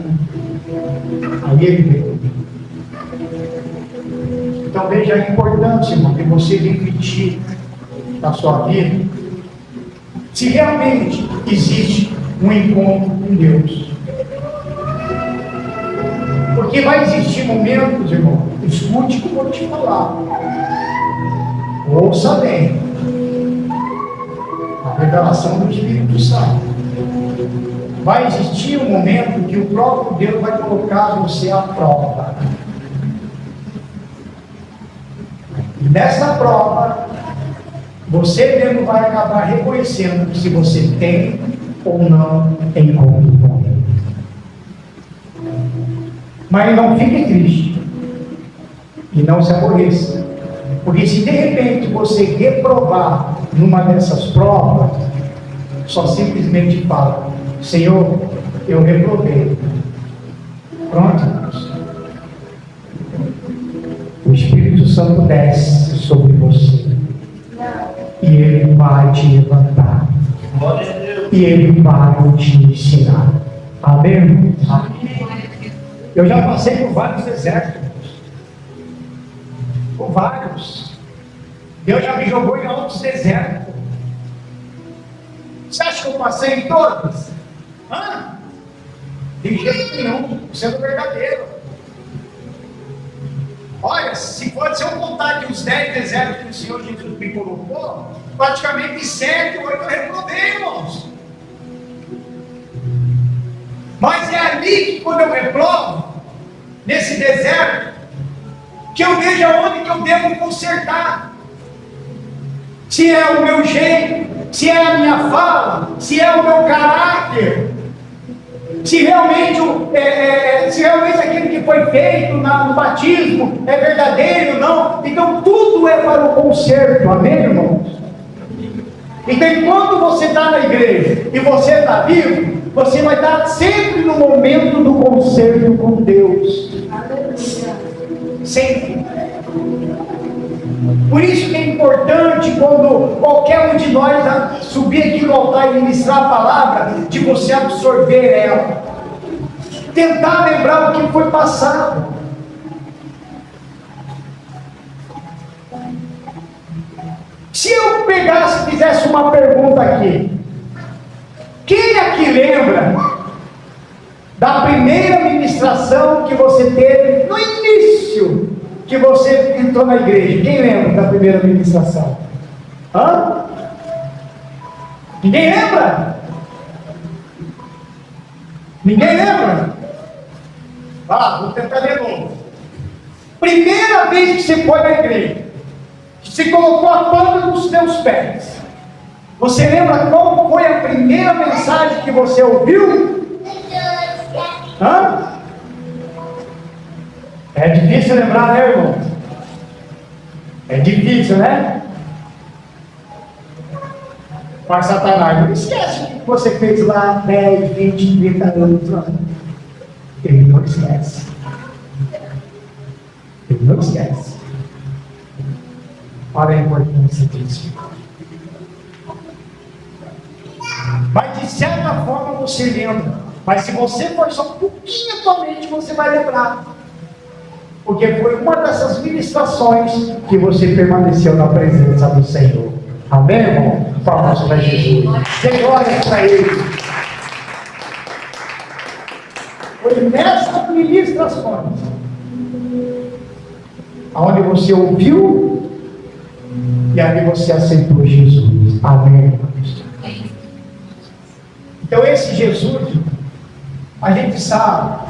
Aí ele vem. Então veja a importância, irmão, de você refletir na sua vida, se realmente existe um encontro com Deus. Porque vai existir momentos, irmão, escute o que eu vou te falar. Ouça bem. A revelação do Espírito Santo. Vai existir um momento que o próprio Deus vai colocar você à prova. E nessa prova, você mesmo vai acabar reconhecendo se você tem ou não encontro com Ele. Mas não fique triste e não se aborreça, porque se de repente você reprovar numa dessas provas, só simplesmente fala: Senhor, eu reprovei. Pronto, irmãos. O Espírito Santo desce sobre você e Ele vai te levantar e Ele vai te ensinar. Amém? Eu já passei por vários desertos, por vários. Deus já me jogou em outros desertos. Você acha que eu passei em todos? De jeito nenhum, sendo verdadeiro. Olha, se eu contar que os 10 desertos que o Senhor Jesus me colocou, praticamente 7 ou 8 eu reprovei, irmãos. Mas é ali que, quando eu reprovo, nesse deserto, que eu vejo aonde que eu devo consertar. Se é o meu jeito, se é a minha fala, se é o meu caráter, se realmente aquilo que foi feito no batismo é verdadeiro ou não. Então tudo é para o conserto, amém, irmãos? Então enquanto você está na igreja e você está vivo, você vai estar sempre no momento do conserto com Deus. Sempre. Por isso que é importante, quando qualquer um de nós subir aqui no altar e ministrar a palavra, de você absorver ela, tentar lembrar o que foi passado. Se eu pegasse e fizesse uma pergunta aqui, quem aqui lembra da primeira ministração que você teve no início que você entrou na igreja? Quem lembra da primeira ministração? Ninguém lembra? Ninguém lembra? Vou tentar ler novo. Primeira vez que você foi na igreja, você colocou a planta nos teus pés, você lembra qual foi a primeira mensagem que você ouviu? É difícil lembrar, né, irmão? É difícil, né? Mas Satanás não esquece o que você fez lá 10, 20, 30 anos. Ele não esquece. Ele não esquece. Olha a importância disso. Mas de certa forma você lembra. Mas se você for só um pouquinho a tua mente, você vai lembrar. Porque foi uma dessas ministrações que você permaneceu na presença do Senhor. Amém, irmão? Palmas para Jesus. Dê glória para Ele. Foi nessas ministrações onde você ouviu e ali você aceitou Jesus. Amém, irmãos? Então esse Jesus, a gente sabe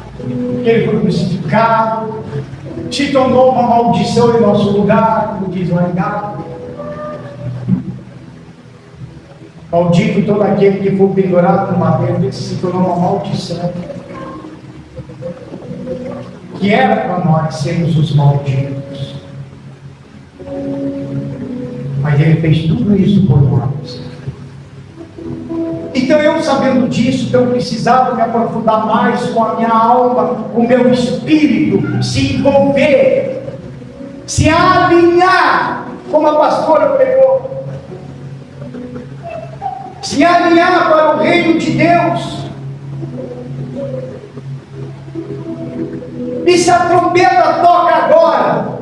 que Ele foi crucificado, se tornou uma maldição em nosso lugar, como diz lá em Gálatas. Maldito todo aquele que for pendurado no madeiro, ele se tornou uma maldição. Que era para nós sermos os malditos. Mas Ele fez tudo isso por nós. Então eu, sabendo disso, eu precisava me aprofundar mais com a minha alma, com o meu espírito, se envolver, se alinhar, como a pastora pregou, se alinhar para o reino de Deus. E se a trombeta toca agora,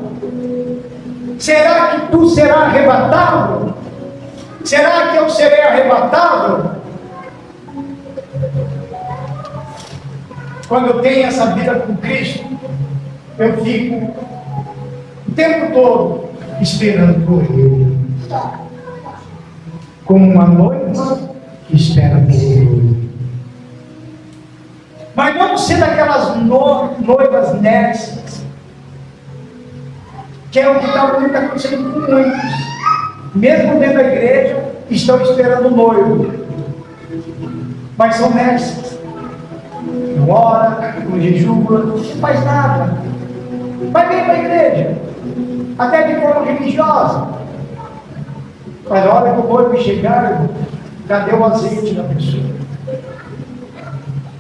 será que tu serás arrebatado? Será que eu serei arrebatado? Quando eu tenho essa vida com Cristo, eu fico o tempo todo esperando por Ele, como uma noiva que espera por Ele. Mas não ser daquelas noivas nércias, que é o que está acontecendo com muitos, mesmo dentro da igreja, estão esperando o noivo, mas são nércias. Não ora, não jejua, não faz nada. Vai bem para a igreja, até de forma religiosa. Mas a hora que o noivo chegar, cadê o azeite da pessoa?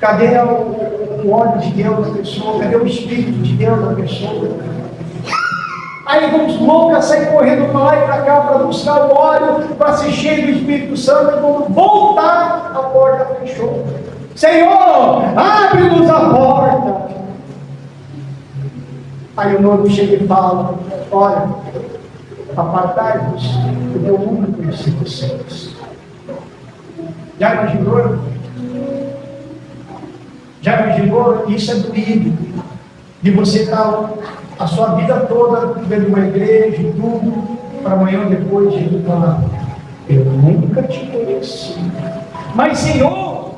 Cadê o óleo de Deus da pessoa? Cadê o Espírito de Deus da pessoa? Aí vamos loucas, sair correndo para lá e para cá para buscar o óleo, para ser cheio do Espírito Santo, e quando voltar, a porta fechou. Senhor, abre-nos a porta. Aí o noivo chega e fala: olha, apartai-vos, porque eu nunca conheci vocês. Já imaginou? Já imaginou? Isso é doído. De você estar a sua vida toda dentro de uma igreja e tudo, para amanhã ou depois de falar: eu nunca te conheci. Mas Senhor,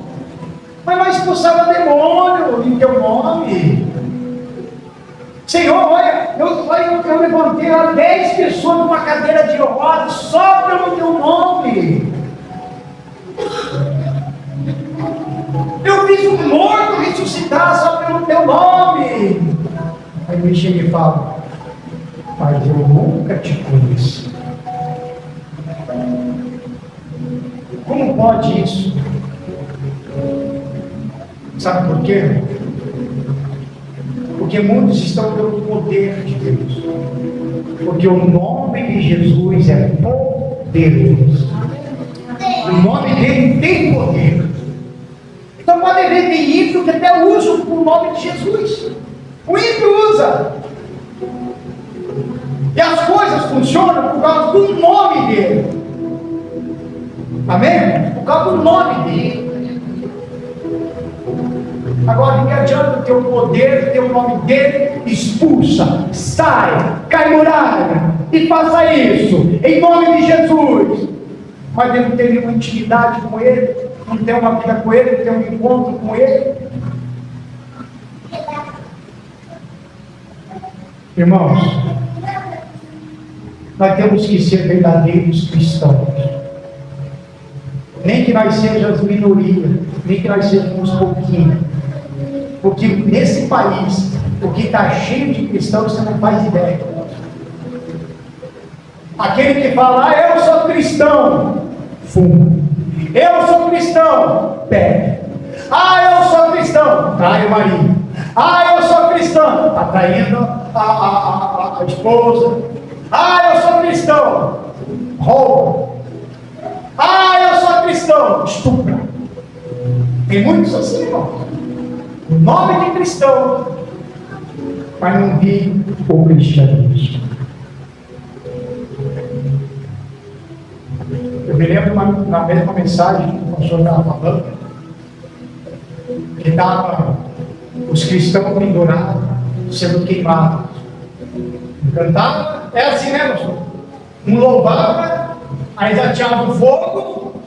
mas nós expulsava demônio em teu nome. Senhor, olha, eu levantei lá 10 pessoas numa cadeira de rodas só pelo teu nome. Eu fiz um morto ressuscitar só pelo teu nome. Aí ele chega e fala: mas eu nunca te conheci. Como pode isso? Sabe por quê? Porque muitos estão pelo poder de Deus. Porque o nome de Jesus é poderoso. O nome dele tem poder. Então pode ver, tem ímpio que até usa o nome de Jesus. O ímpio usa. E as coisas funcionam por causa do nome dele. Amém? Por causa do nome dele. Agora, não adianta ter o poder, ter o nome dele, expulsa, sai, cai muralha e faça isso, em nome de Jesus. Mas ele não tem nenhuma intimidade com ele, não tem uma vida com ele, não tem um encontro com ele. Irmãos, nós temos que ser verdadeiros cristãos. Nem que nós sejamos minoria, nem que nós sejamos pouquinho. Porque nesse país, o que está cheio de cristãos, você não faz ideia. Aquele que fala, eu sou cristão, fuma. Eu sou cristão, bebe. Eu sou cristão, trai o marido. Eu sou cristão, está traindo a esposa. Eu sou cristão, rouba. Eu sou cristão, estupra. Tem muitos assim, irmão. O nome de cristão, mas não vive o cristianismo. Eu me lembro na mesma mensagem que o pastor estava falando, que estava os cristãos pendurados, sendo queimados. Cantava, é assim, né, pastor? Um louvava, aí zateava o fogo,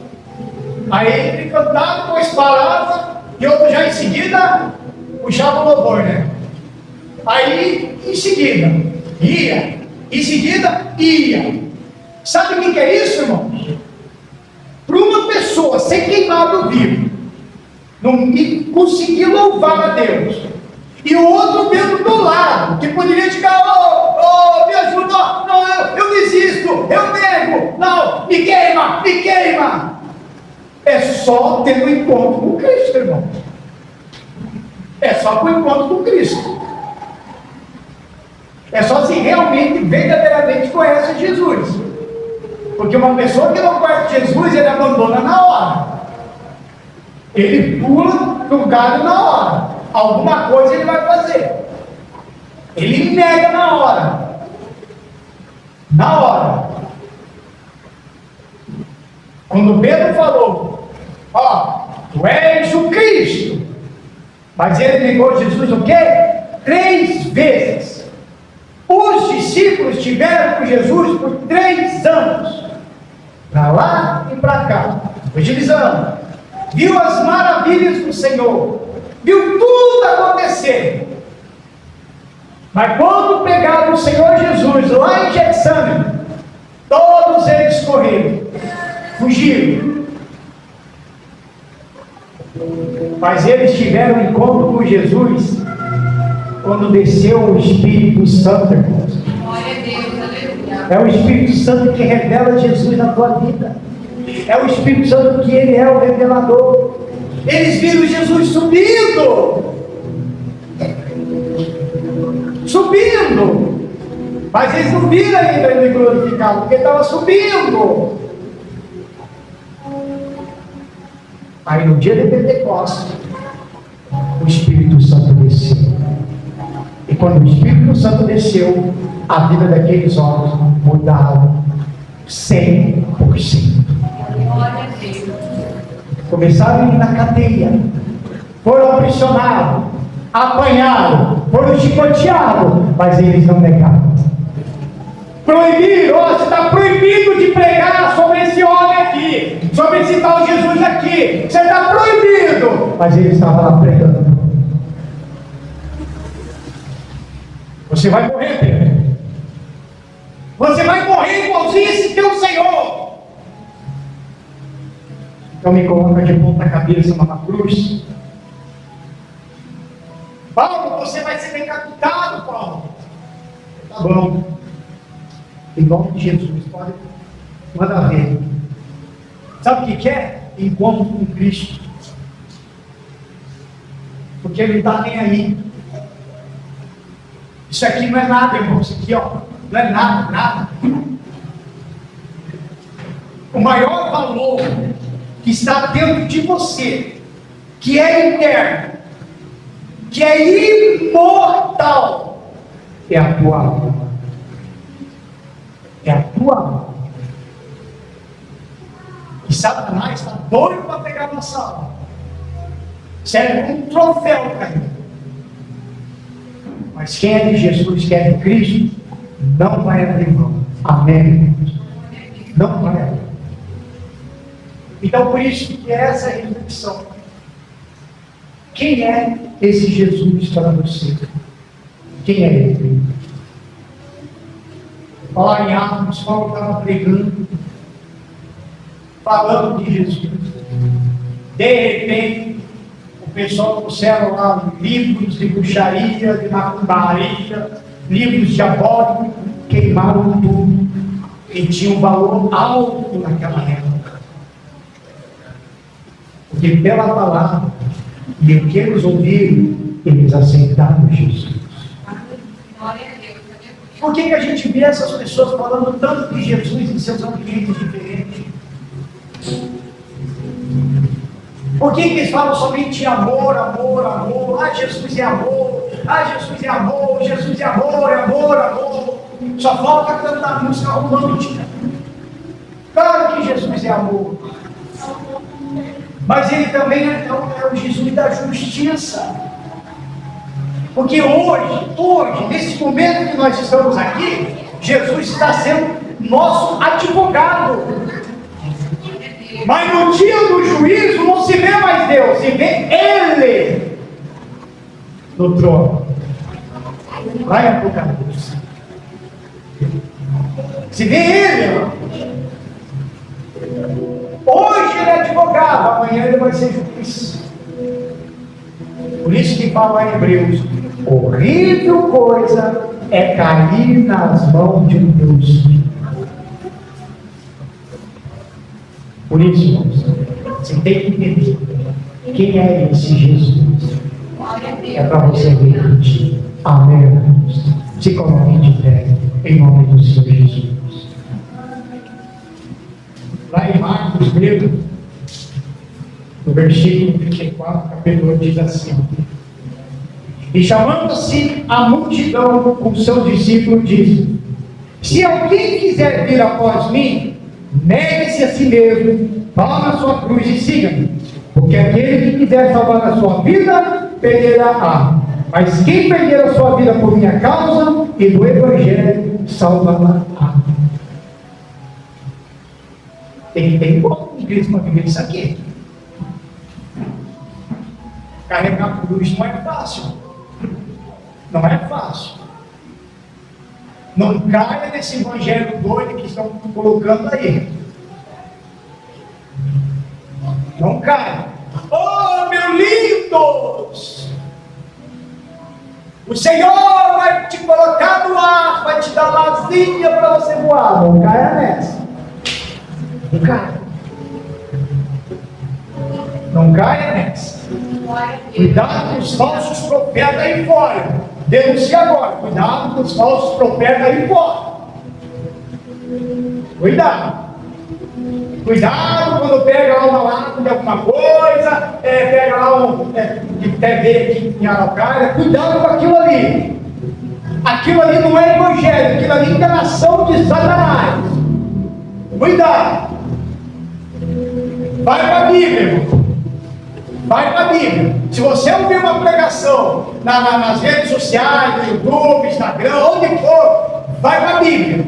aí ele cantava, depois parava, e outro já em seguida puxava o louvor, né? Aí, em seguida, ia, em seguida, ia. Sabe o que é isso, irmãos? Para uma pessoa ser queimado vivo, não conseguir louvar a Deus, e o outro vendo do lado, que poderia chegar, me ajuda, não, eu desisto, eu nego, não, me queima, me queima. É só ter um encontro com Cristo, irmão. É só com o encontro com Cristo. É só se realmente, verdadeiramente conhece Jesus. Porque uma pessoa que não conhece Jesus, ele abandona na hora. Ele pula do galho na hora. Alguma coisa ele vai fazer. Ele nega na hora. Na hora. Quando Pedro falou, tu és o Cristo. Mas ele negou Jesus o quê? 3 vezes. Os discípulos estiveram com Jesus por 3 anos. Para lá e para cá. Evangelizando. Viu as maravilhas do Senhor. Viu tudo acontecer. Mas quando pegaram o Senhor Jesus lá em Getsemane, todos eles correram. Fugiram. Mas eles tiveram um encontro com Jesus quando desceu o Espírito Santo, irmãos. É o Espírito Santo que revela Jesus na tua vida. É o Espírito Santo que ele é o revelador. Eles viram Jesus subindo. Subindo. Mas eles não viram ainda ele glorificado, porque estava subindo. Aí no dia de Pentecostes, o Espírito Santo desceu. E quando o Espírito Santo desceu, a vida daqueles homens mudaram 100%. Começaram a ir na cadeia, foram aprisionados, apanharam, foram chicoteados, mas eles não negaram. Proibiram, você está proibido de pregar sobre esse homem aqui, sobre esse tal Jesus aqui, você está proibido, mas eles estavam lá pregando. Você vai morrer, Pedro. Você vai morrer igualzinho esse teu Senhor. Então me coloca de ponta cabeça numa cruz. Paulo, você vai ser decapitado, Paulo. Tá bom. Em nome de Jesus, pode mandar ver. Sabe o que é? Encontro com Cristo. Porque ele não está nem aí. Isso aqui não é nada, irmão. Isso aqui, não é nada, nada. O maior valor que está dentro de você, que é interno, que é imortal, é a tua alma. É a tua alma. E Satanás está doido para pegar a nossa alma. Serve um troféu para ele. Mas quem é de Jesus, quem é de Cristo, não vai abrir mão. Amém? Não vai abrir. Então, por isso que essa é a reflexão. Quem é esse Jesus para você? Quem é ele? Lá em Atos, Paulo estava pregando, falando de Jesus. De repente, o pessoal trouxeram lá livros de bruxaria, de macumbaria, livros diabólicos, queimaram tudo. e tinha um valor alto naquela época. Porque pela palavra e o que eles ouviram, eles aceitaram Jesus. Por que a gente vê essas pessoas falando tanto de Jesus em seus ambientes diferentes? Por que eles falam somente amor, amor, amor? Ah, Jesus é amor. Ah, Jesus é amor. Jesus é amor, amor, amor. Só falta cantar música romântica. Claro que Jesus é amor. Mas ele também é o Jesus da justiça. Porque hoje, nesse momento que nós estamos aqui, Jesus está sendo nosso advogado. Mas no dia do juízo não se vê mais Deus, se vê Ele no trono. Lá em Apocalipse. Se vê Ele. Hoje ele é advogado, amanhã ele vai ser juiz. Por isso que fala em Hebreus: horrível coisa é cair nas mãos de um Deus. Por isso, irmãos, você tem que entender quem é esse Jesus. É para você repetir. Amém, irmãos. Se coloque de pé, em nome do Senhor Jesus. Lá em Marcos, no versículo 24, capítulo 8, diz assim: e chamando-se a multidão com seus discípulos, disse: se alguém quiser vir após mim, negue-se a si mesmo, tome a sua cruz e siga-me. Porque aquele que quiser salvar a sua vida, perderá-a. Mas quem perder a sua vida por minha causa e do Evangelho, salvará-a. Tem que ter igual com Cristo para viver isso aqui. Carregar a cruz não é fácil. Não é fácil. Não caia nesse evangelho doido que estão colocando aí. Não caia. Oh, meus lindos! O Senhor vai te colocar no ar, vai te dar asinha para você voar. Não caia nessa. Não caia. Não caia nessa. Cuidado com os falsos profetas aí fora. Denuncie agora. Cuidado com os falsos profetas aí fora. Cuidado. Cuidado quando pega lá uma lata de alguma coisa, pega lá de TV aqui em Araucária. Cuidado com aquilo ali. Aquilo ali não é evangelho, aquilo ali é enganação de Satanás. Cuidado. Vai para a Bíblia, irmão. Vai para a Bíblia. Se você ouvir uma pregação nas redes sociais, no YouTube, Instagram, onde for, vai para a Bíblia.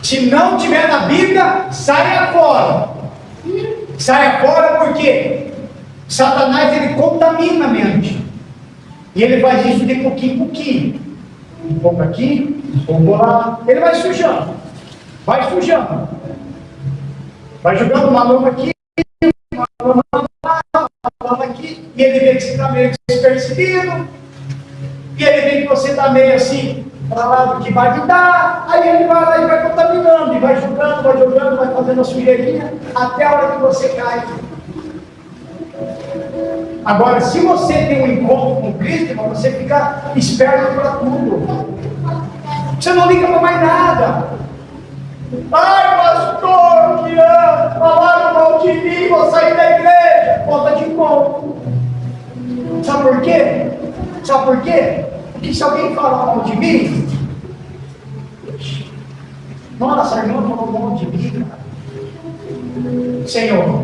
Se não tiver na Bíblia, saia fora. Saia fora porque Satanás ele contamina a mente. E ele faz isso de pouquinho em pouquinho. Um pouco aqui, um pouco lá. Ele vai sujando. Vai sujando. Vai jogando uma lama aqui, uma lama aqui, e ele vê que você está meio despercebido, e ele vê que você está meio assim, para lá do que vai lhe dar, aí ele vai lá e vai contaminando, e vai jogando, vai fazendo a sujeirinha, até a hora que você cai. Agora, se você tem um encontro com Cristo, irmão, você fica esperto para tudo. Você não liga para mais nada. Ai, pastor, que falaram mal de mim, vou sair da igreja. Volta de encontro. Sabe por quê? Sabe por quê? Porque se alguém falar mal de mim, nossa, a irmã falou mal de mim, cara. Senhor,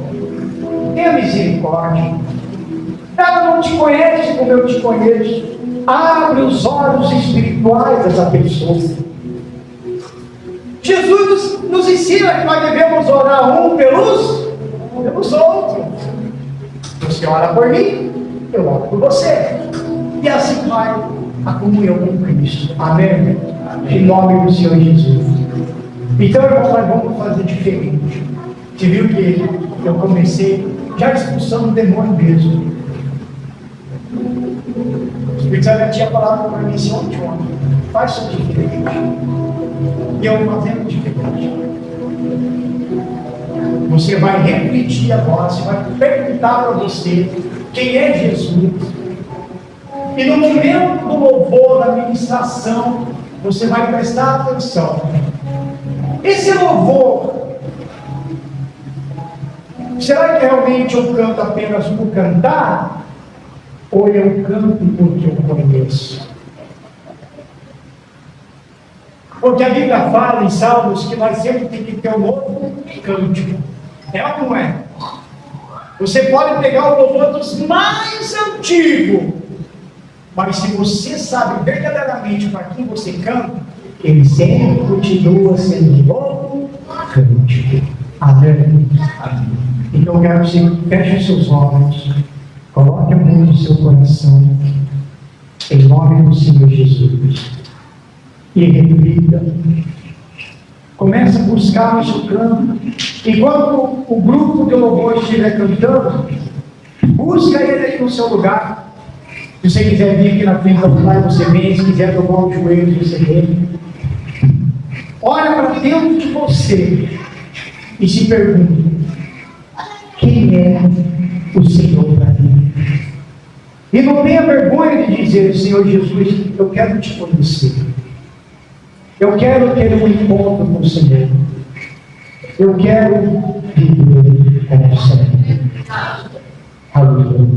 tenha misericórdia. Ela não te conhece como eu te conheço. Abre os olhos espirituais dessa pessoa. Jesus nos ensina que nós devemos orar um pelos outros. Você ora por mim, eu oro por você. E assim vai a comunhão com Cristo. Amém? Em nome do Senhor Jesus. Então, irmão, nós vamos fazer diferente. Você viu que eu comecei já expulsando o demônio mesmo. O Espírito Santo tinha falado para mim ontem. Faz isso diferente. E eu fazendo diferente. Você vai refletir agora, você vai perguntar para você quem é Jesus. E no momento do louvor, da ministração, você vai prestar atenção. Esse louvor, será que realmente eu canto apenas por cantar? Ou eu canto porque eu conheço? Porque a Bíblia fala em Salmos que nós sempre temos que ter um novo cântico. É ou não é? Você pode pegar o louvor dos mais antigos, mas se você sabe verdadeiramente para quem você canta, ele sempre continua sendo novo cântico. Amém? Amém. Então eu quero que você feche os seus olhos, coloque a mão no seu coração, em nome do Senhor Jesus, e reflita. Comece a buscar no seu canto. Enquanto o grupo de louvor estiver cantando, busca ele aí no seu lugar. Se você quiser vir aqui na frente do altar, você vem. Se quiser dobrar os joelhos, você vem. Olha para dentro de você e se pergunta: quem é o Senhor para mim? E não tenha vergonha de dizer: Senhor Jesus, eu quero te conhecer. Eu quero ter um encontro com o Senhor. Eu quero viver com o Senhor. Aleluia.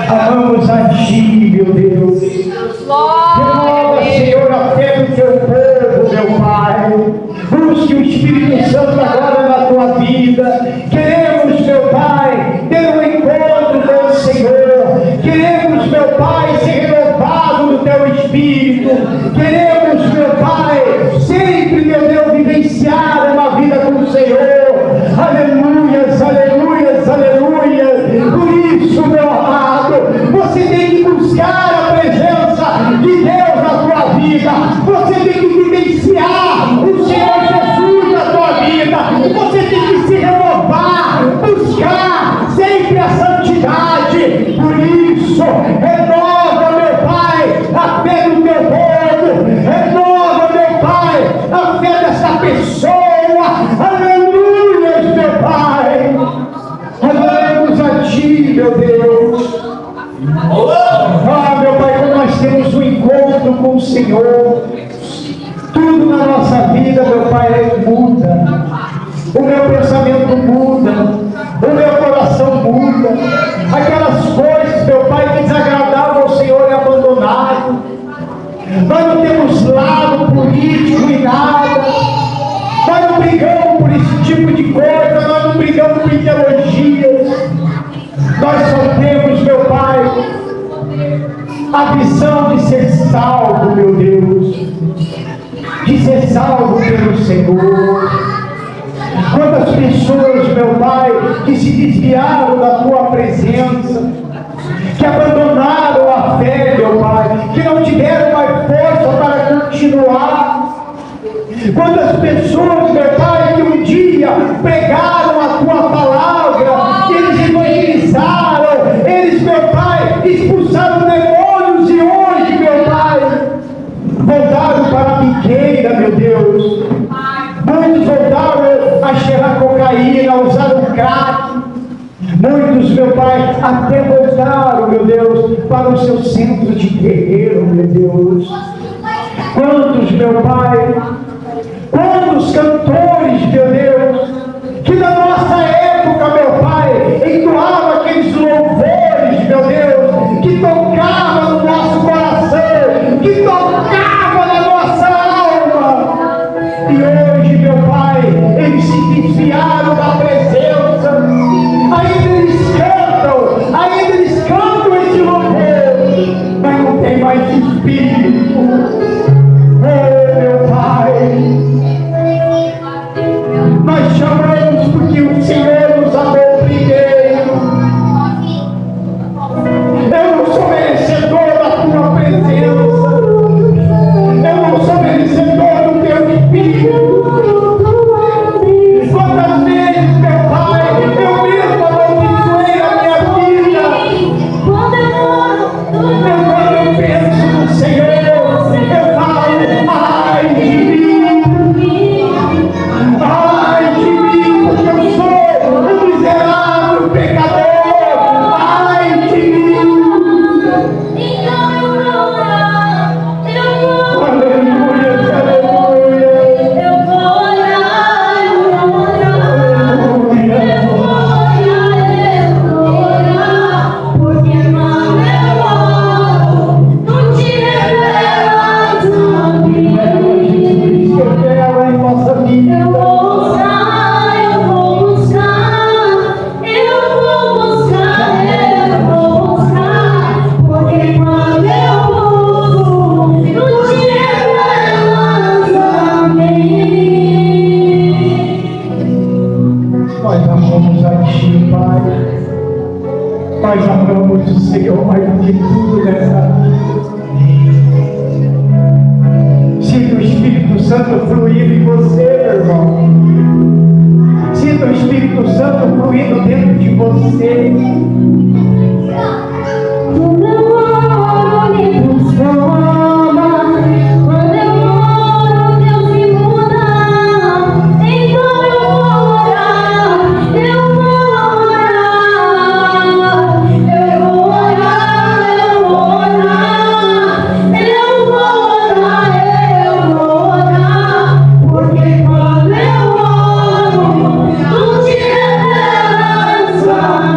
Amamos a Ti, meu Deus. Renova, Senhor, a fé do Teu povo, meu Pai. Busque o Espírito Santo agora na Tua vida. Queremos, meu Pai, ter um encontro com o Senhor. Queremos, meu Pai, ser renovado no Teu Espírito. Queremos, meu Pai, sempre, meu Deus, vivenciar uma vida com o Senhor. Aleluias, aleluias, aleluias. Por isso, meu amado, você tem que buscar a presença de Deus na tua vida. Você tem que vivenciar o Senhor Jesus na tua vida. Você tem que se renovar, buscar sempre a santidade. Por isso, renova, meu Pai, a fé do teu povo. Renova, meu Pai, a fé dessa pessoa. Aleluia, meu Pai. Adoramos a Ti, meu Deus. Ah, meu Pai, quando nós temos um encontro com o Senhor, tudo na nossa vida, meu Pai, muda. O meu pensamento muda, o meu coração muda. Aquelas coisas, meu Pai, que desagradavam ao Senhor é abandonado. Nós não temos lado político e nada. Nós não brigamos por esse tipo de coisa, nós não brigamos por ideologias. Nós só temos, meu Pai, a visão de ser salvo, meu Deus, de ser salvo pelo Senhor. Quantas pessoas, meu Pai, que se desviaram da Tua presença, que abandonaram a fé, meu Pai, que não tiveram mais força para continuar. Quantas pessoas, meu Pai, que um dia pregaram a Tua palavra, eles evangelizaram, eles, meu Pai, expulsaram demônios e hoje, meu Pai, voltaram para a biqueira, meu Deus. Muitos voltaram a cheirar cocaína, a usar o crack. Muitos, meu Pai, até voltaram, meu Deus, para o seu centro de terreiro, meu Deus. Quantos, meu Pai, quantos cantores, meu Deus, que na nossa época, meu Pai, entoavam aqueles louvores, meu Deus, que tocavam no nosso coração, que tocavam na nossa alma. E hoje, meu Pai, eles se desviaram da presença. Ainda eles cantam esse louvor, mas não tem mais espírito. Oh, meu Pai, nós chamamos porque o Senhor nos amou primeiro. Eu não sou merecedor da Tua presença. Eu não sou merecedor do Teu Espírito. Quantas vezes, meu Pai, eu mesmo amaldiçoei a minha vida. Quando eu penso no Senhor, eu falo, ai de mim, porque eu sou um miserável pecador, ai de mim. Aleluia, aleluia. Revela em nossa vida. Nós amamos a Ti, Pai. Nós amamos o Senhor mais do que tudo nessa vida. Sinta o Espírito Santo fluindo em você, meu irmão. Sinta o Espírito Santo fluindo dentro de você. Porque quando eu oro, tu te revelas a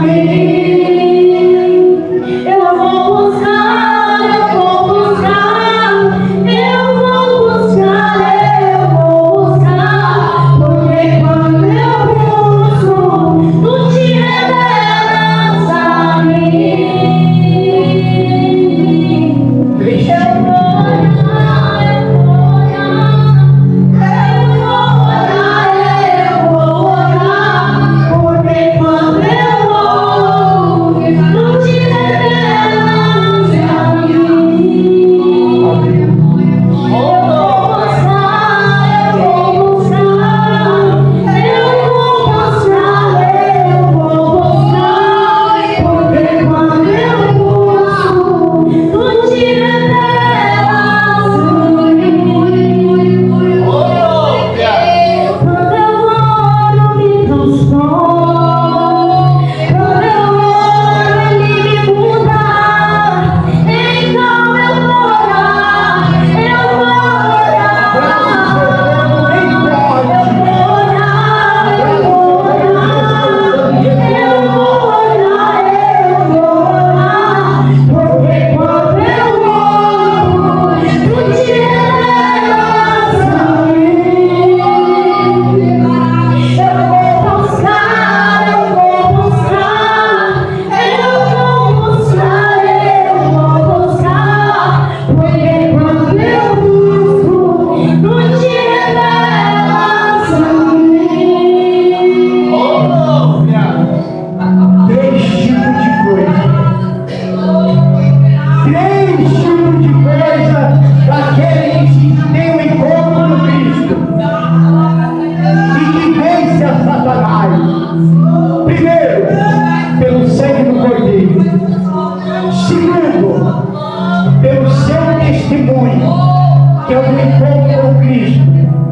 testemunho que eu me encontro com Cristo.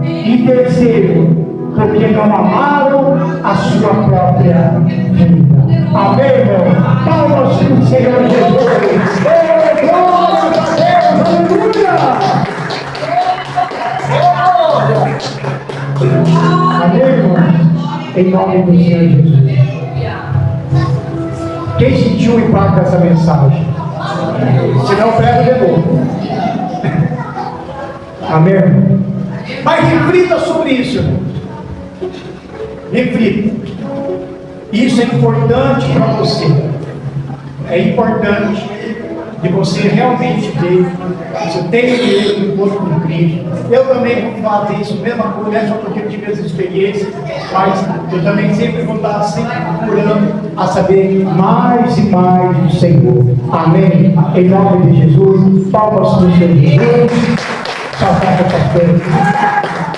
E terceiro, porque não amaram a sua própria vida. Amém, irmão? Palmas para o Senhor Jesus. Oh, glória a Deus, aleluia! Amém, irmão? Em nome do Senhor Jesus. Quem sentiu o impacto dessa mensagem? Se não, prega de novo. Amém, irmão? Mas reflita sobre isso, irmão. Reflita. Isso é importante para você. É importante de você realmente ver. Você tem que um corpo com Cristo. Eu também vou fazer isso, mesma coisa, não é só porque eu tive as experiências, mas eu também sempre vou estar sempre procurando a saber mais e mais do Senhor. Amém? Em nome de Jesus, palmas para o Senhor Jesus. Salve a